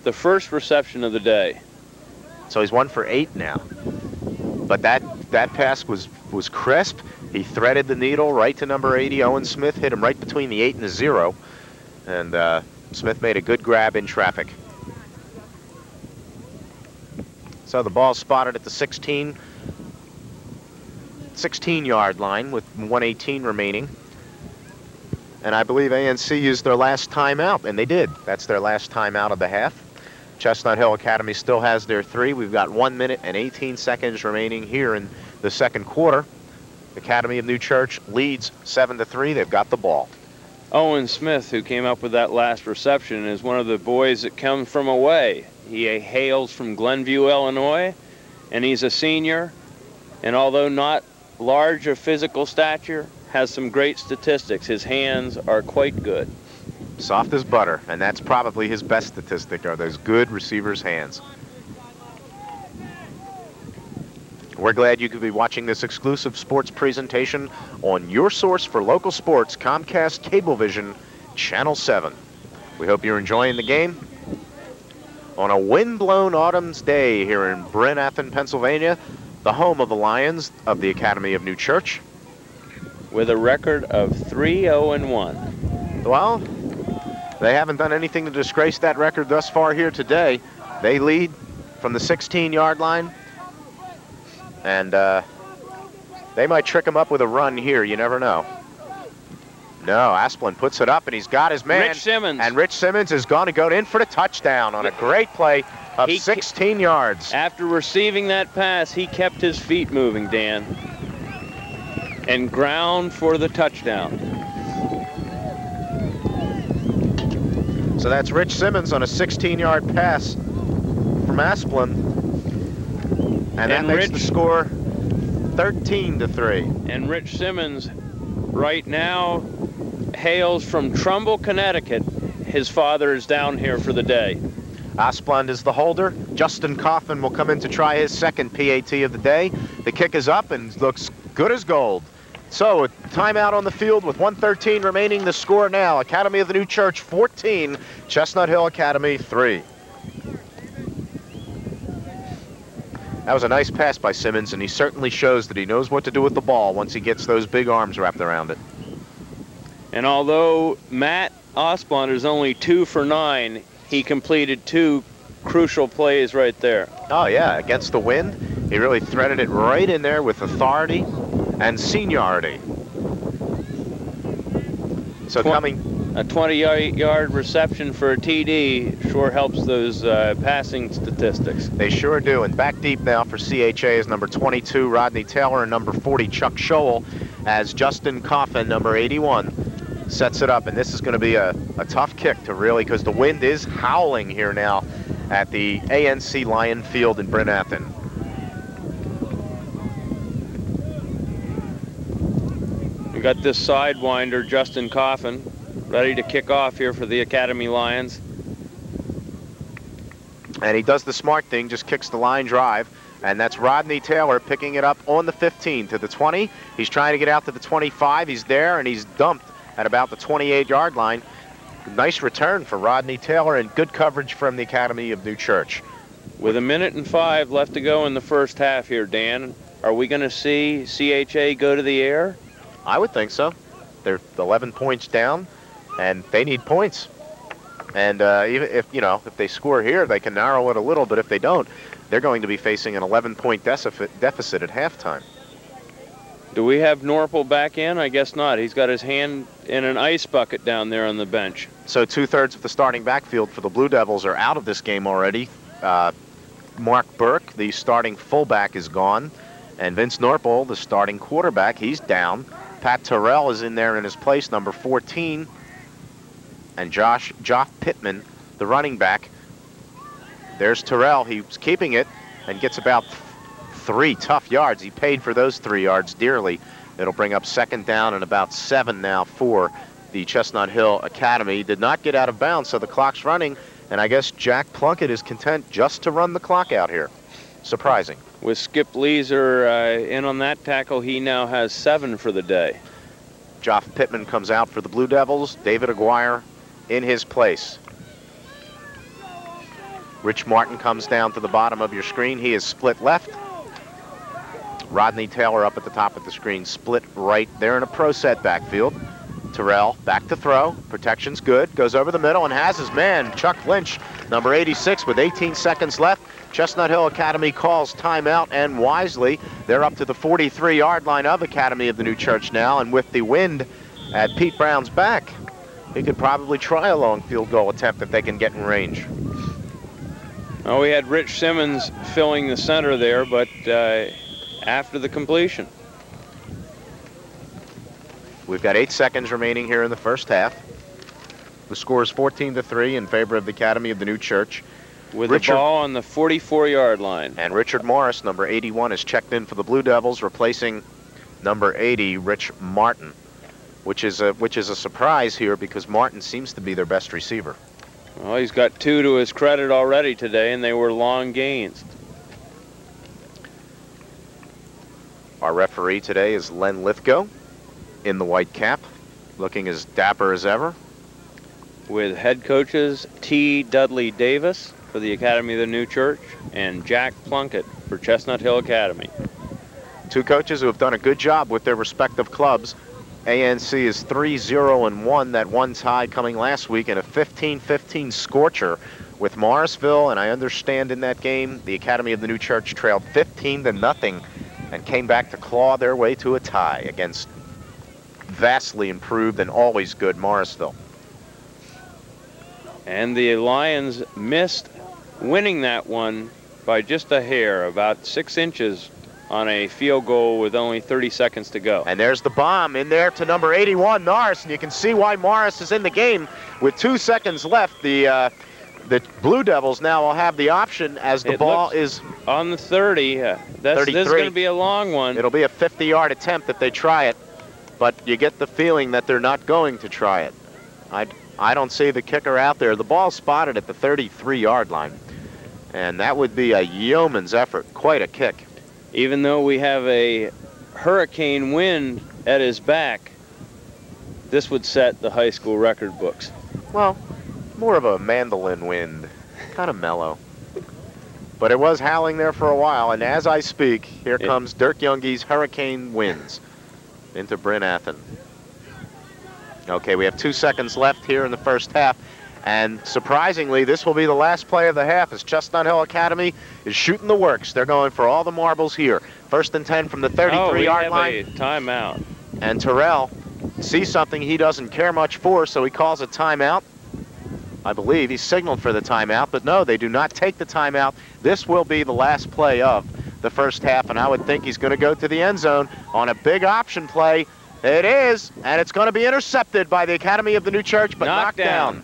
the first reception of the day. So he's 1 for 8 now. But that pass was crisp. He threaded the needle right to number 80. Owen Smith hit him right between the 8 and the 0. And Smith made a good grab in traffic. So the ball spotted at the 16-yard line with 1:18 remaining. And I believe ANC used their last timeout, and they did. That's their last timeout of the half. Chestnut Hill Academy still has their 3. We've got 1 minute and 18 seconds remaining here in the second quarter. Academy of New Church leads 7-3. They've got the ball. Owen Smith, who came up with that last reception, is one of the boys that come from away. He hails from Glenview, Illinois, and he's a senior. And although not large of physical stature, has some great statistics. His hands are quite good. Soft as butter, and that's probably his best statistic, are those good receivers' hands. We're glad you could be watching this exclusive sports presentation on your source for local sports, Comcast Cablevision, Channel 7. We hope you're enjoying the game on a wind-blown autumn's day here in Bryn Athyn, Pennsylvania, the home of the Lions of the Academy of New Church, with a record of 3-0-1. Well, they haven't done anything to disgrace that record thus far here today. They lead from the 16-yard line. And they might trick him up with a run here. You never know. No, Asplund puts it up, and he's got his man. Rich Simmons. And Rich Simmons is going to go in for the touchdown on a great play of 16 yards. After receiving that pass, he kept his feet moving, Dan, and ground for the touchdown. So that's Rich Simmons on a 16-yard pass from Asplund. And that makes the score 13-3. And Rich Simmons right now hails from Trumbull, Connecticut. His father is down here for the day. Asplund is the holder. Justin Coffin will come in to try his second PAT of the day. The kick is up and looks good as gold. So a timeout on the field with 1:13 remaining. The score now, Academy of the New Church 14, Chestnut Hill Academy 3. That was a nice pass by Simmons, and he certainly shows that he knows what to do with the ball once he gets those big arms wrapped around it. And although Matt Asplund is only 2 for 9, he completed 2 crucial plays right there. Oh yeah, against the wind, he really threaded it right in there with authority and seniority. So coming... A 20-yard reception for a TD sure helps those passing statistics. They sure do. And back deep now for CHA is number 22, Rodney Taylor, and number 40, Chuck Scholl, as Justin Coffin, number 81, sets it up. And this is going to be a tough kick to really, because the wind is howling here now at the ANC Lion Field in Bryn Athyn. We got this sidewinder, Justin Coffin, ready to kick off here for the Academy Lions. And he does the smart thing, just kicks the line drive. And that's Rodney Taylor picking it up on the 15 to the 20. He's trying to get out to the 25. He's there, and he's dumped at about the 28-yard line. Nice return for Rodney Taylor and good coverage from the Academy of New Church. With 1:05 left to go in the first half here, Dan, are we going to see CHA go to the air? I would think so. They're 11 points down, and they need points. And even if they score here, they can narrow it a little. But if they don't, they're going to be facing an 11-point deficit at halftime. Do we have Norpel back in? I guess not. He's got his hand in an ice bucket down there on the bench. So 2/3 of the starting backfield for the Blue Devils are out of this game already. Mark Burke, the starting fullback, is gone. And Vince Norpel, the starting quarterback, he's down. Pat Terrell is in there in his place, number 14. And Josh Pittman, the running back. There's Terrell. He's keeping it and gets about 3 tough yards. He paid for those 3 yards dearly. It'll bring up 2nd down and about 7 now for the Chestnut Hill Academy. Did not get out of bounds, so the clock's running. And I guess Jack Plunkett is content just to run the clock out here. Surprising. With Skip Leeser in on that tackle, he now has 7 for the day. Josh Pittman comes out for the Blue Devils. David Aguirre in his place. Rich Martin comes down to the bottom of your screen. He is split left. Rodney Taylor up at the top of the screen, split right. They're in a pro set backfield. Terrell back to throw. Protection's good. Goes over the middle and has his man, Chuck Lynch, number 86, with 18 seconds left. Chestnut Hill Academy calls timeout, and wisely, they're up to the 43-yard line of Academy of the New Church now, and with the wind at Pete Brown's back, he could probably try a long field goal attempt if they can get in range. Oh, we had Rich Simmons filling the center there, but after the completion. We've got 8 seconds remaining here in the first half. The score is 14-3 in favor of the Academy of the New Church. With the ball on the 44-yard line. And Richard Morris, number 81, is checked in for the Blue Devils, replacing number 80, Rich Martin, which is a surprise here because Martin seems to be their best receiver. Well, he's got 2 to his credit already today, and they were long gains. Our referee today is Len Lithgow in the white cap, looking as dapper as ever. With head coaches T. Dudley Davis for the Academy of the New Church and Jack Plunkett for Chestnut Hill Academy. 2 coaches who have done a good job with their respective clubs. ANC is 3-0-1. That one tie coming last week in a 15-15 scorcher with Morrisville. And I understand in that game, the Academy of the New Church trailed 15-0 and came back to claw their way to a tie against vastly improved and always good Morrisville. And the Lions missed winning that one by just a hair, about 6 inches on a field goal with only 30 seconds to go. And there's the bomb in there to number 81, Norris, and you can see why Morris is in the game with 2 seconds left. The Blue Devils now will have the option as the ball is on the 30. This is going to be a long one. It'll be a 50-yard attempt if they try it, but you get the feeling that they're not going to try it. I don't see the kicker out there. The ball's spotted at the 33-yard line, and that would be a yeoman's effort. Quite a kick. Even though we have a hurricane wind at his back, this would set the high school record books. Well, more of a mandolin wind, kind of mellow. But it was howling there for a while, and as I speak, here comes Dirk Youngie's hurricane winds into Bryn Athyn. Okay, we have 2 seconds left here in the first half, and surprisingly, this will be the last play of the half as Chestnut Hill Academy is shooting the works. They're going for all the marbles here. 1st and 10 from the 33-yard line. A timeout. And Terrell sees something he doesn't care much for, so he calls a timeout. I believe he signaled for the timeout, but no, they do not take the timeout. This will be the last play of the first half, and I would think he's going to go to the end zone on a big option play. It is, and it's going to be intercepted by the Academy of the New Church, but knocked down.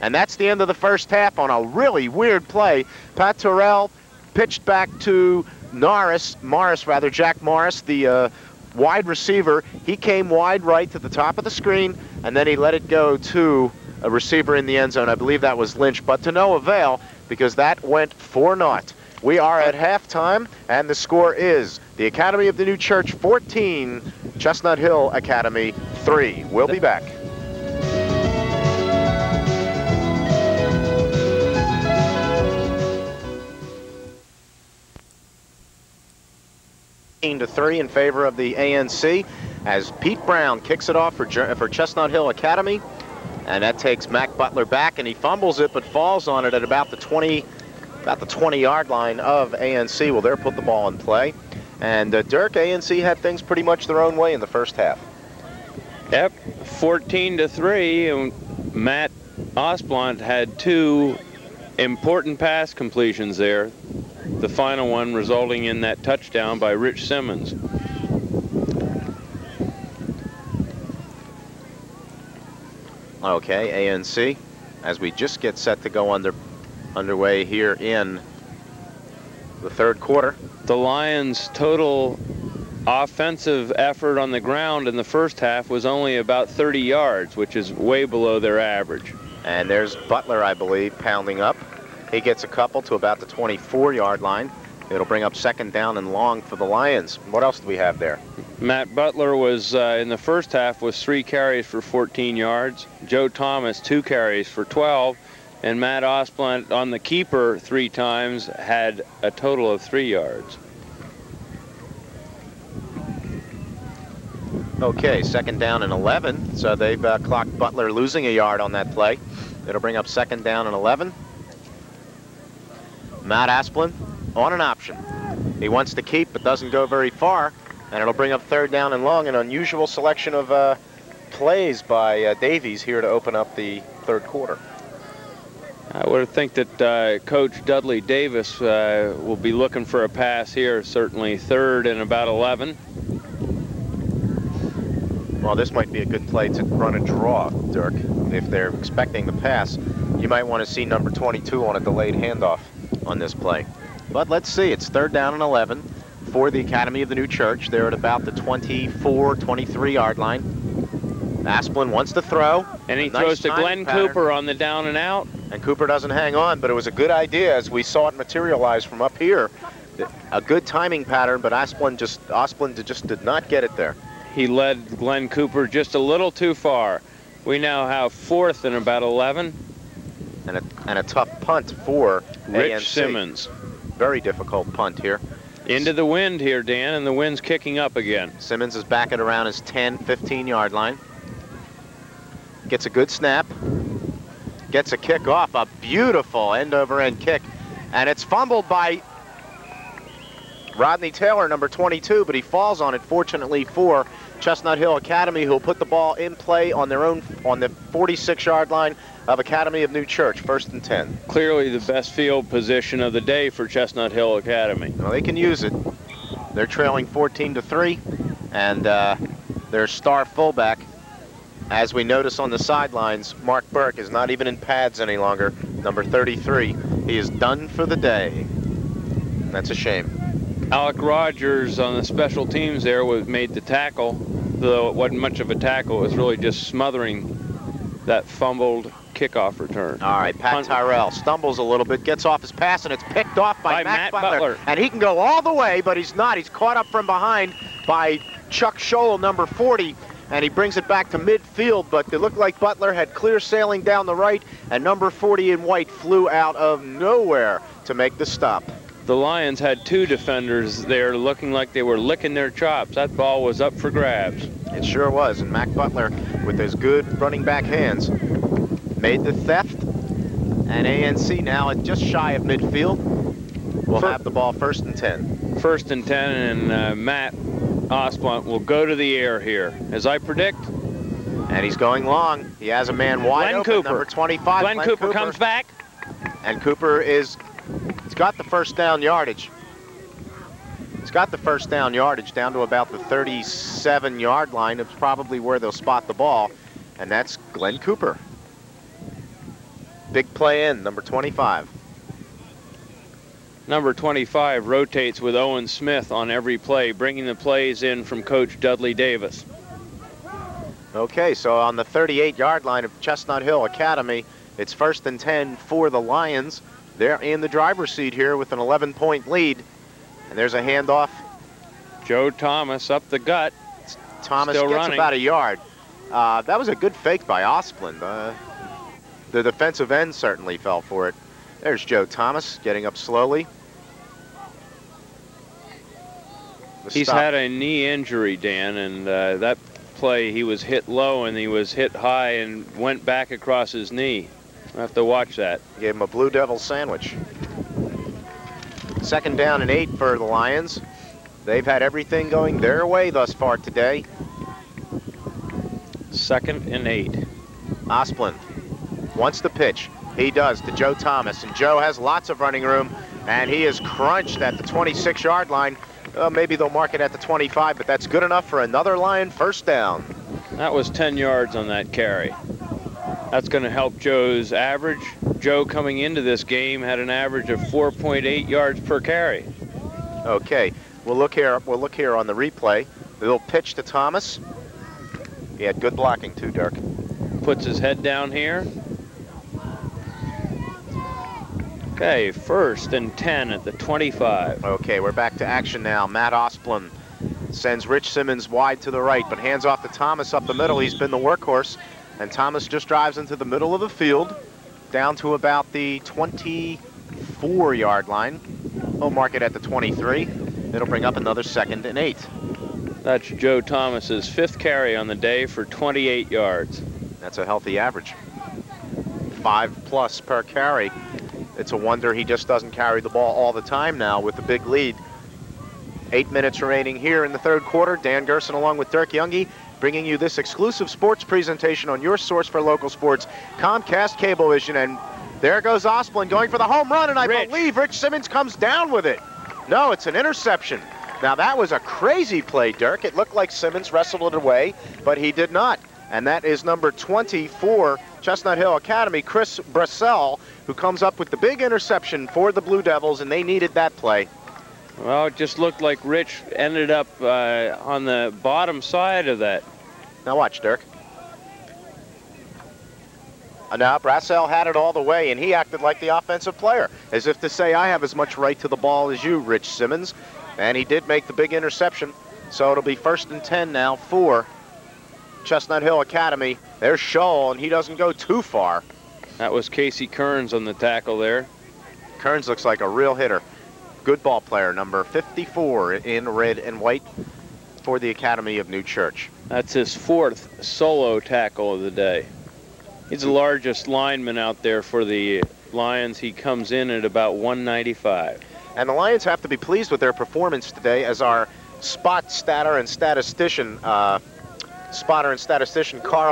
And that's the end of the first half on a really weird play. Pat Terrell pitched back to Jack Morris, the wide receiver. He came wide right to the top of the screen, and then he let it go to a receiver in the end zone. I believe that was Lynch, but to no avail because that went 4-0. We are at halftime, and the score is the Academy of the New Church 14, Chestnut Hill Academy 3. We'll be back. To 3 in favor of the ANC as Pete Brown kicks it off for Chestnut Hill Academy, and that takes Mac Butler back, and he fumbles it but falls on it at about the 20-yard line of ANC. Well, they'll put the ball in play, and Dirk, ANC had things pretty much their own way in the first half. Yep, 14-3, and Matt Osblunt had 2 important pass completions there. The final one resulting in that touchdown by Rich Simmons. Okay, ANC, as we just get set to go underway here in the third quarter. The Lions' total offensive effort on the ground in the first half was only about 30 yards, which is way below their average. And there's Butler, I believe, pounding up. He gets a couple to about the 24-yard line. It'll bring up 2nd down and long for the Lions. What else do we have there? Matt Butler was, in the first half, was 3 carries for 14 yards. Joe Thomas, 2 carries for 12. And Matt Osblunt, on the keeper 3 times, had a total of 3 yards. Okay, 2nd down and 11. So they've clocked Butler losing a yard on that play. It'll bring up 2nd down and 11. Matt Asplin on an option. He wants to keep but doesn't go very far, and it'll bring up 3rd down and long. An unusual selection of plays by Davies here to open up the third quarter. I would think that Coach Dudley Davis will be looking for a pass here, certainly 3rd and about 11. Well, this might be a good play to run a draw, Dirk. If they're expecting the pass, you might want to see number 22 on a delayed handoff on this play. But let's see, it's 3rd down and 11 for the Academy of the New Church. They're at about the 24, 23-yard line. Asplin wants to throw. And he throws to Glenn Cooper on the down and out. And Cooper doesn't hang on, but it was a good idea as we saw it materialize from up here. A good timing pattern, but Asplin just did not get it there. He led Glenn Cooper just a little too far. We now have 4th and about 11. And a tough punt for Rich ANC. Simmons. Very difficult punt here. Into the wind here, Dan, and the wind's kicking up again. Simmons is back at around his 10, 15-yard line. Gets a good snap. Gets a kick off, a beautiful end-over-end kick. And it's fumbled by Rodney Taylor, number 22, but he falls on it, fortunately for Chestnut Hill Academy, who'll put the ball in play on their own, on the 46-yard line of Academy of New Church, 1st and 10. Clearly the best field position of the day for Chestnut Hill Academy. Well, they can use it. They're trailing 14-3, and their star fullback, as we notice on the sidelines, Mark Burke, is not even in pads any longer, number 33. He is done for the day. That's a shame. Alec Rogers on the special teams there made the tackle, though it wasn't much of a tackle. It was really just smothering that fumbled kickoff return. All right, Pat Tyrell stumbles a little bit, gets off his pass, and it's picked off by Matt Butler. And he can go all the way, but he's not. He's caught up from behind by Chuck Scholl, number 40, and he brings it back to midfield, but it looked like Butler had clear sailing down the right, and number 40 in white flew out of nowhere to make the stop. The Lions had 2 defenders there looking like they were licking their chops. That ball was up for grabs. It sure was, and Mac Butler, with his good running back hands, made the theft, and ANC now at just shy of midfield will have the ball 1st and 10. 1st and 10, and Matt Osblunt will go to the air here, as I predict. And he's going long. He has a man wide open, number 25. Glenn Cooper comes back. And Cooper he's got the first down yardage. He's got the first down yardage down to about the 37-yard line. It's probably where they'll spot the ball, and that's Glenn Cooper. Big play in, number 25. Number 25 rotates with Owen Smith on every play, bringing the plays in from Coach Dudley Davis. Okay, so on the 38-yard line of Chestnut Hill Academy, it's 1st and 10 for the Lions. They're in the driver's seat here with an 11-point lead. And there's a handoff. Joe Thomas up the gut. Thomas still gets running. about a yard. That was a good fake by Osplund. The defensive end certainly fell for it. There's Joe Thomas getting up slowly. He's had a knee injury, Dan, and that play he was hit low and he was hit high and went back across his knee. I'll have to watch that. Gave him a Blue Devil sandwich. 2nd down and 8 for the Lions. They've had everything going their way thus far today. 2nd and 8. Osplund wants the pitch. He does to Joe Thomas, and Joe has lots of running room, and he is crunched at the 26-yard line. Maybe they'll mark it at the 25, but that's good enough for another Lion first down. That was 10 yards on that carry. That's going to help Joe's average. Joe coming into this game had an average of 4.8 yards per carry. Okay, we'll look here on the replay. The little pitch to Thomas. He had good blocking too, Dirk. Puts his head down here. Okay, 1st and 10 at the 25. Okay, we're back to action now. Matt Osplund sends Rich Simmons wide to the right, but hands off to Thomas up the middle. He's been the workhorse, and Thomas just drives into the middle of the field, down to about the 24-yard line. He'll mark it at the 23. It'll bring up another 2nd and 8. That's Joe Thomas's 5th carry on the day for 28 yards. That's a healthy average. 5+ per carry. It's a wonder he just doesn't carry the ball all the time now with the big lead. 8 minutes remaining here in the 3rd quarter. Dan Gerson along with Dirk Youngie bringing you this exclusive sports presentation on your source for local sports, Comcast Cablevision. And there goes Osplund going for the home run, and I believe Rich Simmons comes down with it. No, it's an interception. Now that was a crazy play, Dirk. It looked like Simmons wrestled it away, but he did not. And that is number 20 for Chestnut Hill Academy, Chris Brassell, who comes up with the big interception for the Blue Devils, and they needed that play. Well, it just looked like Rich ended up on the bottom side of that. Now watch, Dirk. Now Brassell had it all the way, and he acted like the offensive player, as if to say, I have as much right to the ball as you, Rich Simmons. And he did make the big interception. So it'll be 1st and 10 now for Chestnut Hill Academy. There's Scholl, and he doesn't go too far. That was Casey Kearns on the tackle there. Kearns looks like a real hitter. good ball player, number 54 in red and white for the Academy of New Church. That's his 4th solo tackle of the day. He's the largest lineman out there for the Lions. He comes in at about 195. And the Lions have to be pleased with their performance today, as our spotter and statistician Carl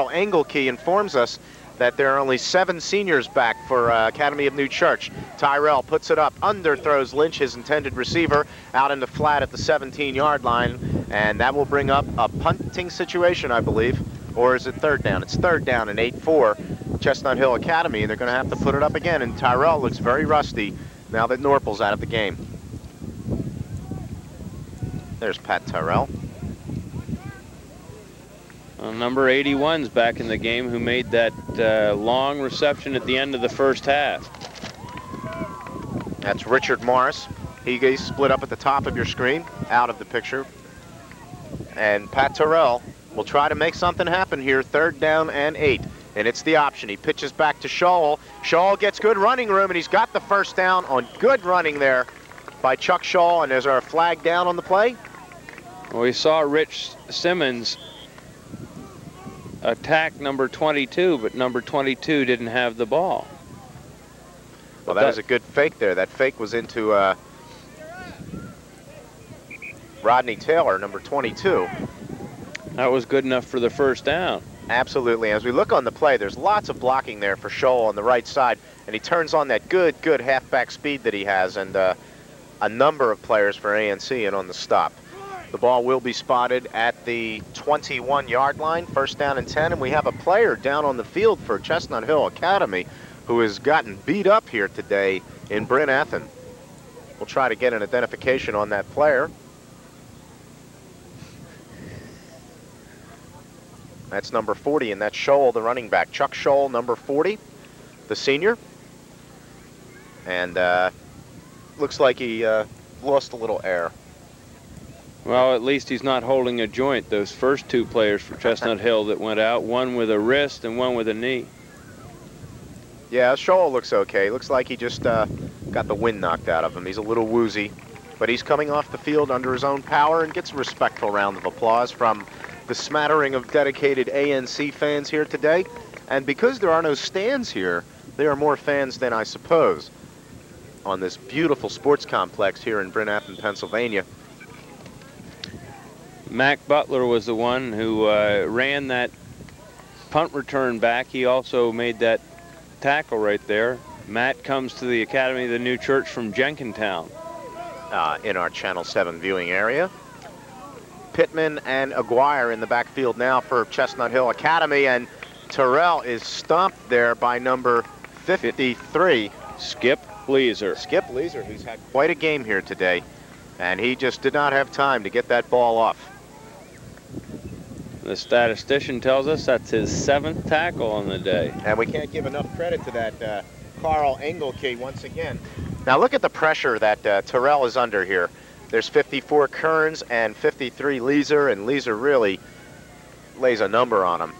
Engelke informs us that there are only 7 seniors back for Academy of New Church. Tyrell puts it up, underthrows Lynch, his intended receiver, out in the flat at the 17-yard line, and that will bring up a punting situation, I believe. Or is it third down? It's third down and 8-4, Chestnut Hill Academy, and they're going to have to put it up again, and Tyrell looks very rusty now that Norpal's out of the game. There's Pat Tyrell. Number 81's back in the game, who made that long reception at the end of the first half. That's Richard Morris. He's split up at the top of your screen, out of the picture. And Pat Tyrell will try to make something happen here, third down and 8. And it's the option. He pitches back to Scholl. Scholl gets good running room, and he's got the first down on good running there by Chuck Scholl. And is there a flag down on the play? Well, we saw Rich Simmons attack number 22, but number 22 didn't have the ball. Well, that was a good fake there. That fake was into Rodney Taylor, number 22. That was good enough for the first down. Absolutely. As we look on the play, there's lots of blocking there for Scholl on the right side, and he turns on that good halfback speed that he has, and a number of players for ANC in on the stop. The ball will be spotted at the 21-yard line, first down and 10, and we have a player down on the field for Chestnut Hill Academy who has gotten beat up here today in Bryn Athyn. We'll try to get an identification on that player. That's number 40, and that's Scholl, the running back. Chuck Scholl, number 40, the senior. And looks like he lost a little air. Well, at least he's not holding a joint. Those first 2 players for Chestnut Hill that went out, one with a wrist and one with a knee. Yeah, Scholl looks okay. Looks like he just got the wind knocked out of him. He's a little woozy, but he's coming off the field under his own power and gets a respectful round of applause from the smattering of dedicated ANC fans here today. And because there are no stands here, there are more fans than I suppose on this beautiful sports complex here in Bryn Athyn, Pennsylvania. Mac Butler was the one who ran that punt return back. He also made that tackle right there. Matt comes to the Academy of the New Church from Jenkintown. In our Channel 7 viewing area. Pittman and Aguirre in the backfield now for Chestnut Hill Academy, and Tyrell is stomped there by number 53. Skip Leeser. Skip Leeser, who's had quite a game here today, and he just did not have time to get that ball off. The statistician tells us that's his 7th tackle on the day. And we can't give enough credit to that Carl Engelke once again. Now look at the pressure that Tyrell is under here. There's 54 Kearns and 53 Leeser, and Leeser really lays a number on him.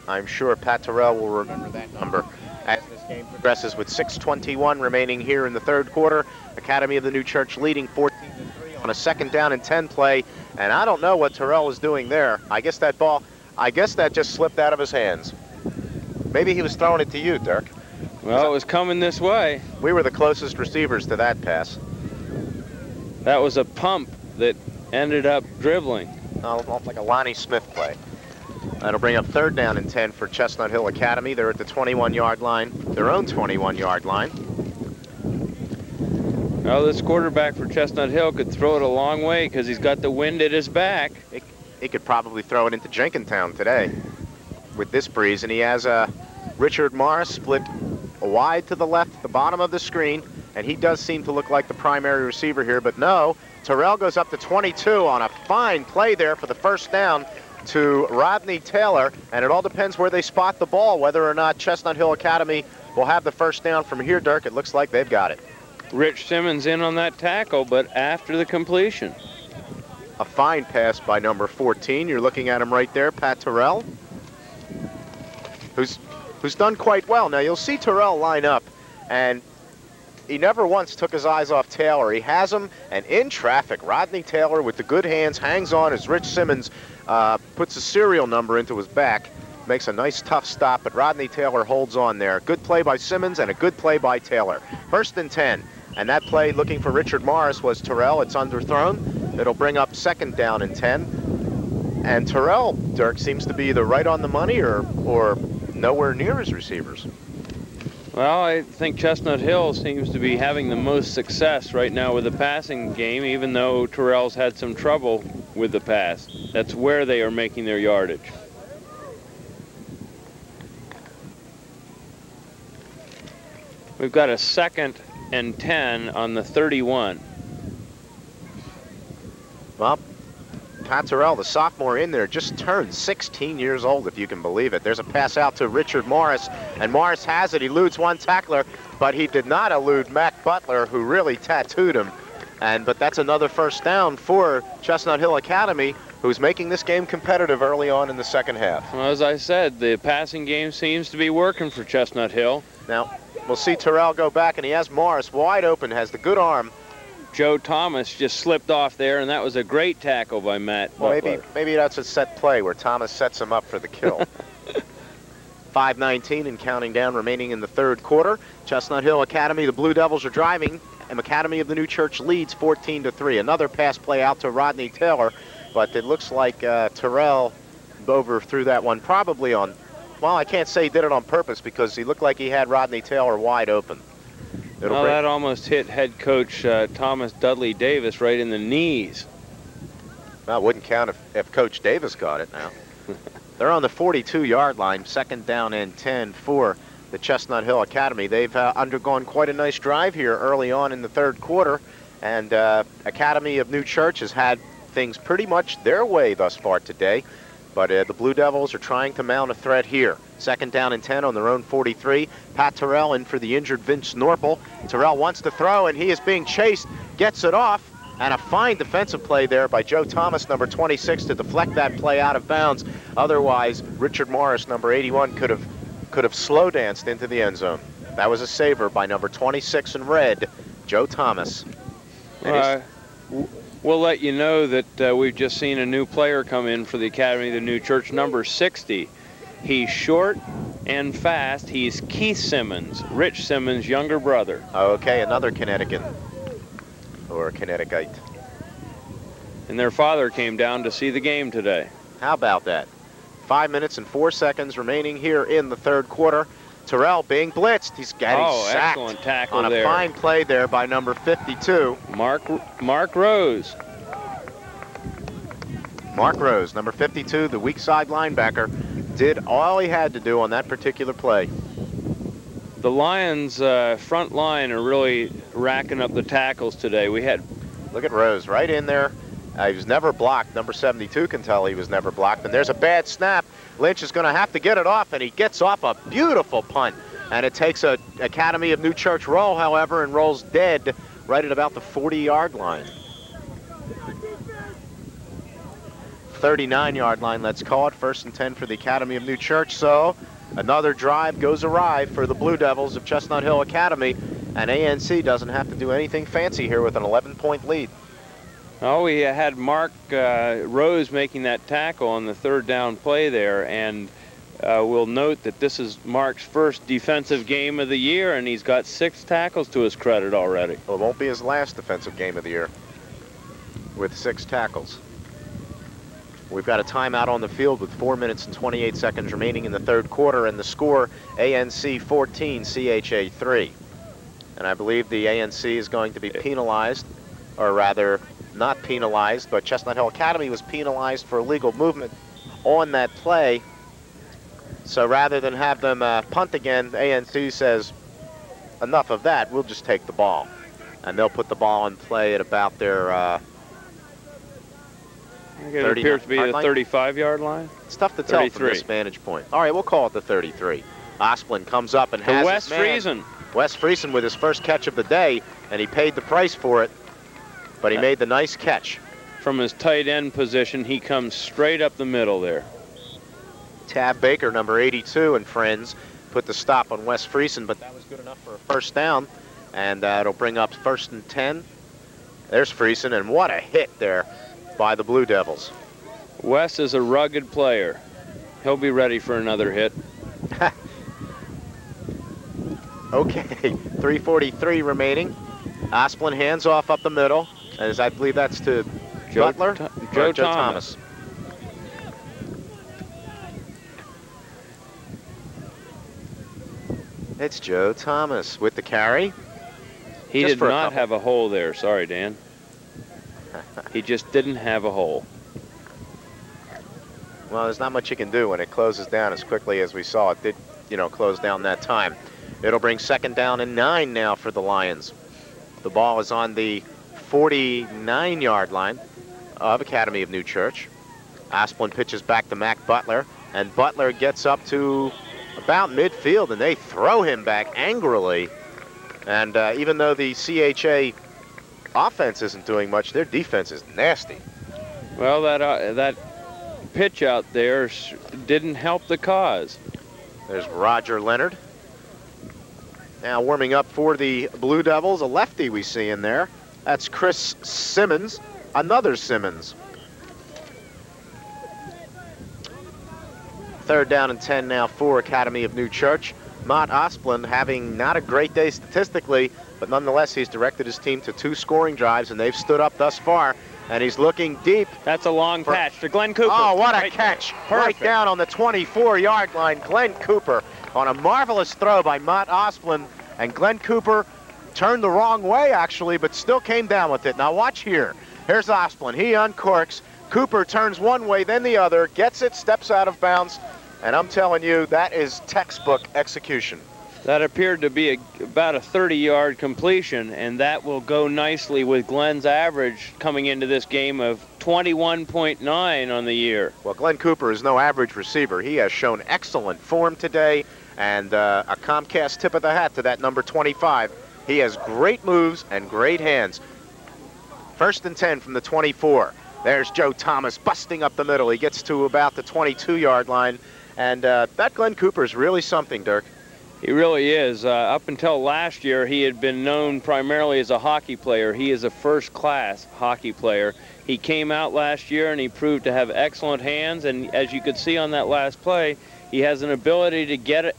I'm sure Pat Tyrell will remember that number as this game progresses with 6:21 remaining here in the third quarter. Academy of the New Church leading 14-3 on a second down and 10 play. And I don't know what Tyrell was doing there. I guess that just slipped out of his hands. Maybe he was throwing it to you, Dirk. Well, it was coming this way. We were the closest receivers to that pass. That was a pump that ended up dribbling. Off like a Lonnie Smith play. That'll bring up third down and 10 for Chestnut Hill Academy. They're at the 21-yard line, their own 21-yard line. Well, this quarterback for Chestnut Hill could throw it a long way because he's got the wind at his back. He could probably throw it into Jenkintown today with this breeze. And he has Richard Morris split wide to the left at the bottom of the screen. And he does seem to look like the primary receiver here. But no, Tyrell goes up to 22 on a fine play there for the first down to Rodney Taylor. And it all depends where they spot the ball, whether or not Chestnut Hill Academy will have the first down from here, Dirk. It looks like they've got it. Rich Simmons in on that tackle, but after the completion. A fine pass by number 14. You're looking at him right there, Pat Tyrell, who's done quite well. Now you'll see Tyrell line up, and he never once took his eyes off Taylor. He has him, and in traffic, Rodney Taylor with the good hands hangs on as Rich Simmons puts a serial number into his back. Makes a nice tough stop, but Rodney Taylor holds on there. Good play by Simmons and a good play by Taylor. 1st and 10. And that play looking for Richard Morris was Terrell. It's underthrown. It'll bring up 2nd down and 10. And Terrell, Dirk, seems to be either right on the money or nowhere near his receivers. Well, I think Chestnut Hill seems to be having the most success right now with the passing game, even though Terrell's had some trouble with the pass. That's where they are making their yardage. We've got a 2nd and 10 on the 31. Well, Pat Terrell, the sophomore in there, just turned 16 years old, if you can believe it. There's a pass out to Richard Morris, and Morris has it. He eludes one tackler, but he did not elude Mac Butler, who really tattooed him. But that's another 1st down for Chestnut Hill Academy, who's making this game competitive early on in the 2nd half. Well, as I said, the passing game seems to be working for Chestnut Hill. Now, we'll see Terrell go back, and he has Morris wide open, has the good arm. Joe Thomas just slipped off there, and that was a great tackle by Matt Butler. Well, maybe that's a set play where Thomas sets him up for the kill. 5:19 and counting down remaining in the 3rd quarter. Chestnut Hill Academy, the Blue Devils are driving, and Academy of the New Church leads 14-3. Another pass play out to Rodney Taylor, but it looks like Terrell overthrew that one probably on, well, I can't say he did it on purpose because he looked like he had Rodney Taylor wide open. Well, that almost hit head coach Thomas Dudley Davis right in the knees. Well, it wouldn't count if Coach Davis got it now. They're on the 42-yard line, 2nd down and 10 for the Chestnut Hill Academy. They've undergone quite a nice drive here early on in the 3rd quarter, and Academy of New Church has had things pretty much their way thus far today. But the Blue Devils are trying to mount a threat here. 2nd down and 10 on their own 43. Pat Terrell in for the injured Vince Norpel. Terrell wants to throw, and he is being chased, gets it off, and a fine defensive play there by Joe Thomas, number 26, to deflect that play out of bounds. Otherwise, Richard Morris, number 81, could have slow danced into the end zone. That was a saver by number 26 in red, Joe Thomas. We'll let you know that we've just seen a new player come in for the Academy of the New Church, number 60. He's short and fast. He's Keith Simmons, Rich Simmons' younger brother. Okay, another Connecticut, or Connecticut. And their father came down to see the game today. How about that? 5 minutes and 4 seconds remaining here in the 3rd quarter. Terrell being blitzed. He's getting sacked excellent tackle on a there. fine play there by number 52. Mark Rose. Mark Rose, number 52, the weak side linebacker, did all he had to do on that particular play. The Lions' front line are really racking up the tackles today. Look at Rose right in there. He was never blocked. Number 72 can tell he was never blocked. And there's a bad snap. Lynch is going to have to get it off, and he gets off a beautiful punt. And it takes a Academy of New Church roll, however, and rolls dead right at about the 40-yard line. 39-yard line, let's call it. 1st and 10 for the Academy of New Church. So another drive goes awry for the Blue Devils of Chestnut Hill Academy. And ANC doesn't have to do anything fancy here with an 11-point lead. Oh, we had Mark Rose making that tackle on the 3rd down play there, and we'll note that this is Mark's first defensive game of the year, and he's got 6 tackles to his credit already. Well, it won't be his last defensive game of the year with 6 tackles. We've got a timeout on the field with 4 minutes and 28 seconds remaining in the 3rd quarter, and the score, ANC 14, CHA 3. And I believe the ANC is going to be penalized, or rather, not penalized, but Chestnut Hill Academy was penalized for illegal movement on that play. So rather than have them punt again, ANC says, enough of that, we'll just take the ball. And they'll put the ball in play at about their it appears to be the 35-yard line. It's tough to tell from this vantage point. All right, we'll call it the 33. Osplin comes up and has Wes Friesen. Wes Friesen with his first catch of the day, and he paid the price for it. But he made the nice catch. From his tight end position, he comes straight up the middle there. Tav Baker, number 82, and friends, put the stop on Wes Friesen, but that was good enough for a 1st down. and it'll bring up 1st and 10. There's Friesen, and what a hit there by the Blue Devils. Wes is a rugged player. He'll be ready for another hit. Okay, 3:43 remaining. Asplund hands off up the middle, as I believe that's to Butler? Joe Thomas. It's Joe Thomas with the carry. He did not have a hole there. Sorry, Dan. He just didn't have a hole. Well, there's not much you can do when it closes down as quickly as we saw it did, close down that time. It'll bring 2nd down and 9 now for the Lions. The ball is on the 49-yard line of Academy of New Church. Asplund pitches back to Mac Butler, and Butler gets up to about midfield, and they throw him back angrily. And even though the CHA offense isn't doing much, their defense is nasty. Well, that pitch out there didn't help the cause. There's Roger Leonard. Now warming up for the Blue Devils, a lefty we see in there. That's Chris Simmons, another Simmons. 3rd down and 10 now for Academy of New Church. Mott Asplund having not a great day statistically, but nonetheless he's directed his team to 2 scoring drives, and they've stood up thus far. And he's looking deep. That's a long patch to Glenn Cooper. Oh, what a catch. Perfect. Right down on the 24-yard line. Glenn Cooper on a marvelous throw by Mott Asplund. And Glenn Cooper turned the wrong way, actually, but still came down with it. Now watch here. Here's Asplund. He uncorks. Cooper turns one way, then the other, gets it, steps out of bounds. And I'm telling you, that is textbook execution. That appeared to be about a 30-yard completion, and that will go nicely with Glenn's average coming into this game of 21.9 on the year. Well, Glenn Cooper is no average receiver. He has shown excellent form today, and a Comcast tip of the hat to that number 25. He has great moves and great hands. 1st and 10 from the 24. There's Joe Thomas busting up the middle. He gets to about the 22-yard line, and that Glenn Cooper is really something, Dirk. He really is. Up until last year, he had been known primarily as a hockey player. He is a first-class hockey player. He came out last year and he proved to have excellent hands, and as you could see on that last play, he has an ability to get it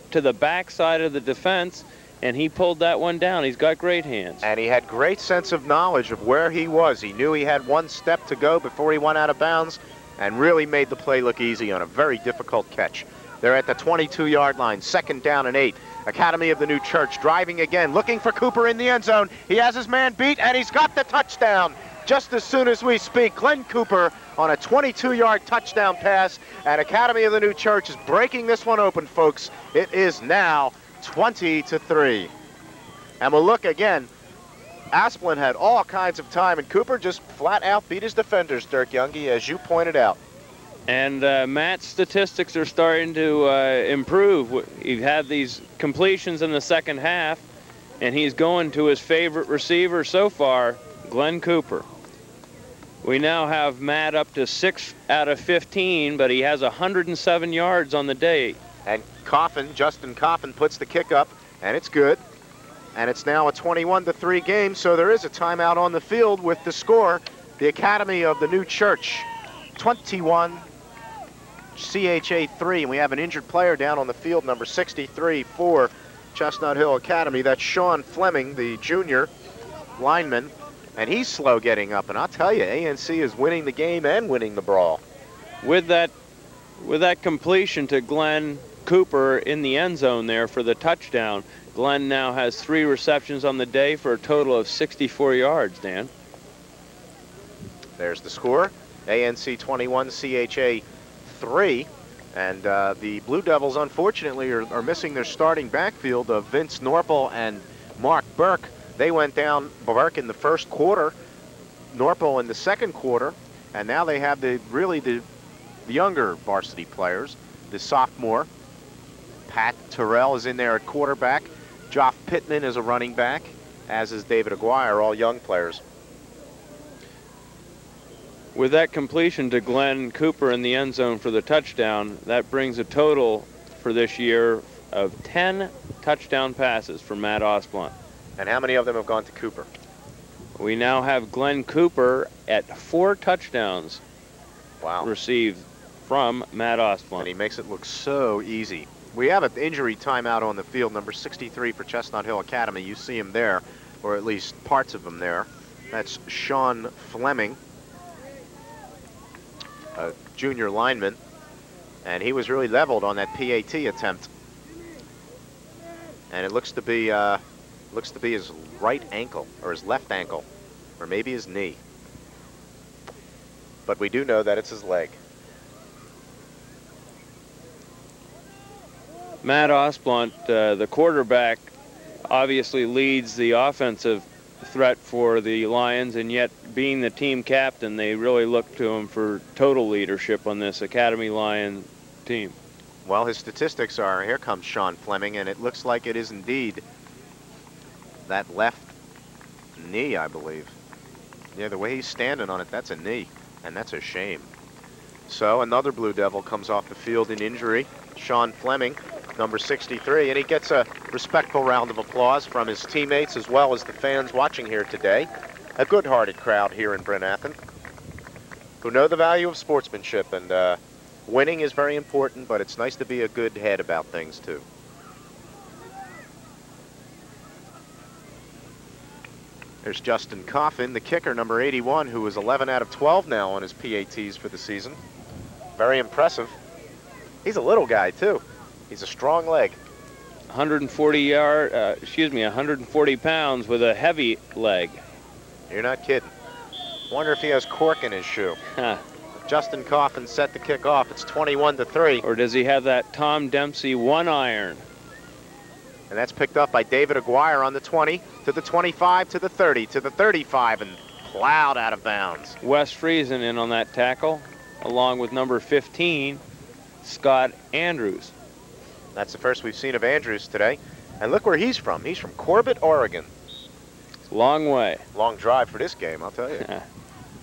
to the backside of the defense, and he pulled that one down. He's got great hands. And he had great sense of knowledge of where he was. He knew he had 1 step to go before he went out of bounds, and really made the play look easy on a very difficult catch. They're at the 22-yard line, 2nd down and 8. Academy of the New Church driving again, looking for Cooper in the end zone. He has his man beat, and he's got the touchdown. Just as soon as we speak, Glenn Cooper on a 22-yard touchdown pass, and Academy of the New Church is breaking this one open, folks. It is now 20-3. And we'll look again. Asplund had all kinds of time, and Cooper just flat out beat his defenders, Dirk Youngie, as you pointed out. And Matt's statistics are starting to improve. He had these completions in the 2nd half, and he's going to his favorite receiver so far, Glenn Cooper. We now have Matt up to 6 out of 15, but he has 107 yards on the day. And Justin Coffin puts the kick up, and it's good. And it's now a 21-3 game, so there is a timeout on the field with the score. The Academy of the New Church, 21, CHA 3, and we have an injured player down on the field, number 63 for Chestnut Hill Academy. That's Sean Fleming, the junior lineman, and he's slow getting up. And I'll tell you, ANC is winning the game and winning the brawl. With that completion to Glenn Cooper in the end zone there for the touchdown, Glenn now has 3 receptions on the day for a total of 64 yards, Dan. There's the score. ANC 21, CHA 3. And the Blue Devils, unfortunately, are missing their starting backfield of Vince Norpel and Mark Burke. They went down, Burke in the 1st quarter, Norpel in the 2nd quarter, and now they have the younger varsity players. The sophomore, Pat Terrell, is in there at quarterback. Joff Pittman is a running back, as is David Aguirre, all young players. With that completion to Glenn Cooper in the end zone for the touchdown, that brings a total for this year of 10 touchdown passes for Matt Osblunt. And how many of them have gone to Cooper? We now have Glenn Cooper at 4 touchdowns received from Matt Osblunt. And he makes it look so easy. We have an injury timeout on the field, number 63 for Chestnut Hill Academy. You see him there, or at least parts of him there. That's Sean Fleming, a junior lineman, and he was really leveled on that PAT attempt. And it looks to be his right ankle, or his left ankle, or maybe his knee. But we do know that it's his leg. Matt Osblunt, the quarterback, obviously leads the offensive threat for the Lions, and yet being the team captain, they really look to him for total leadership on this Academy Lion team. Well, his statistics are, here comes Sean Fleming, and it looks like it is indeed that left knee, I believe. Yeah, the way he's standing on it, that's a knee, and that's a shame. So another Blue Devil comes off the field in injury, Sean Fleming, number 63, and he gets a respectful round of applause from his teammates as well as the fans watching here today. A good-hearted crowd here in Bryn Athyn who know the value of sportsmanship, and winning is very important, but it's nice to be a good head about things too. There's Justin Coffin, the kicker, number 81, who is 11 out of 12 now on his PATs for the season. Very impressive. He's a little guy too. He's a strong leg. 140 pounds with a heavy leg. You're not kidding. Wonder if he has cork in his shoe. Justin Coffin set the kick off. It's 21-3. Or does he have that Tom Dempsey 1-iron? And that's picked up by David Aguirre on the 20, to the 25, to the 30, to the 35, and plowed out of bounds. Wes Friesen in on that tackle, along with number 15, Scott Andrews. That's the first we've seen of Andrews today. And look where he's from. He's from Corbett, Oregon. Long way. Long drive for this game, I'll tell you.